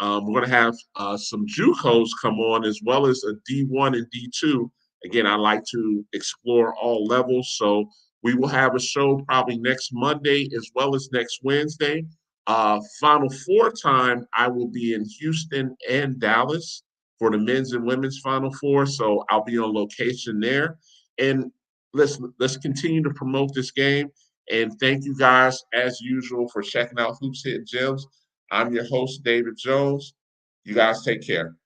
[SPEAKER 1] have some JUCOs come on as well as a D1 and D2. Again, I like to explore all levels, so we will have a show probably next Monday as well as next Wednesday. Final Four time, I will be in Houston and Dallas for the men's and women's Final Four, so I'll be on location there. And let's continue to promote this game. And thank you guys, as usual, for checking out Hoops Hidden Gems. I'm your host, David Jones. You guys take care.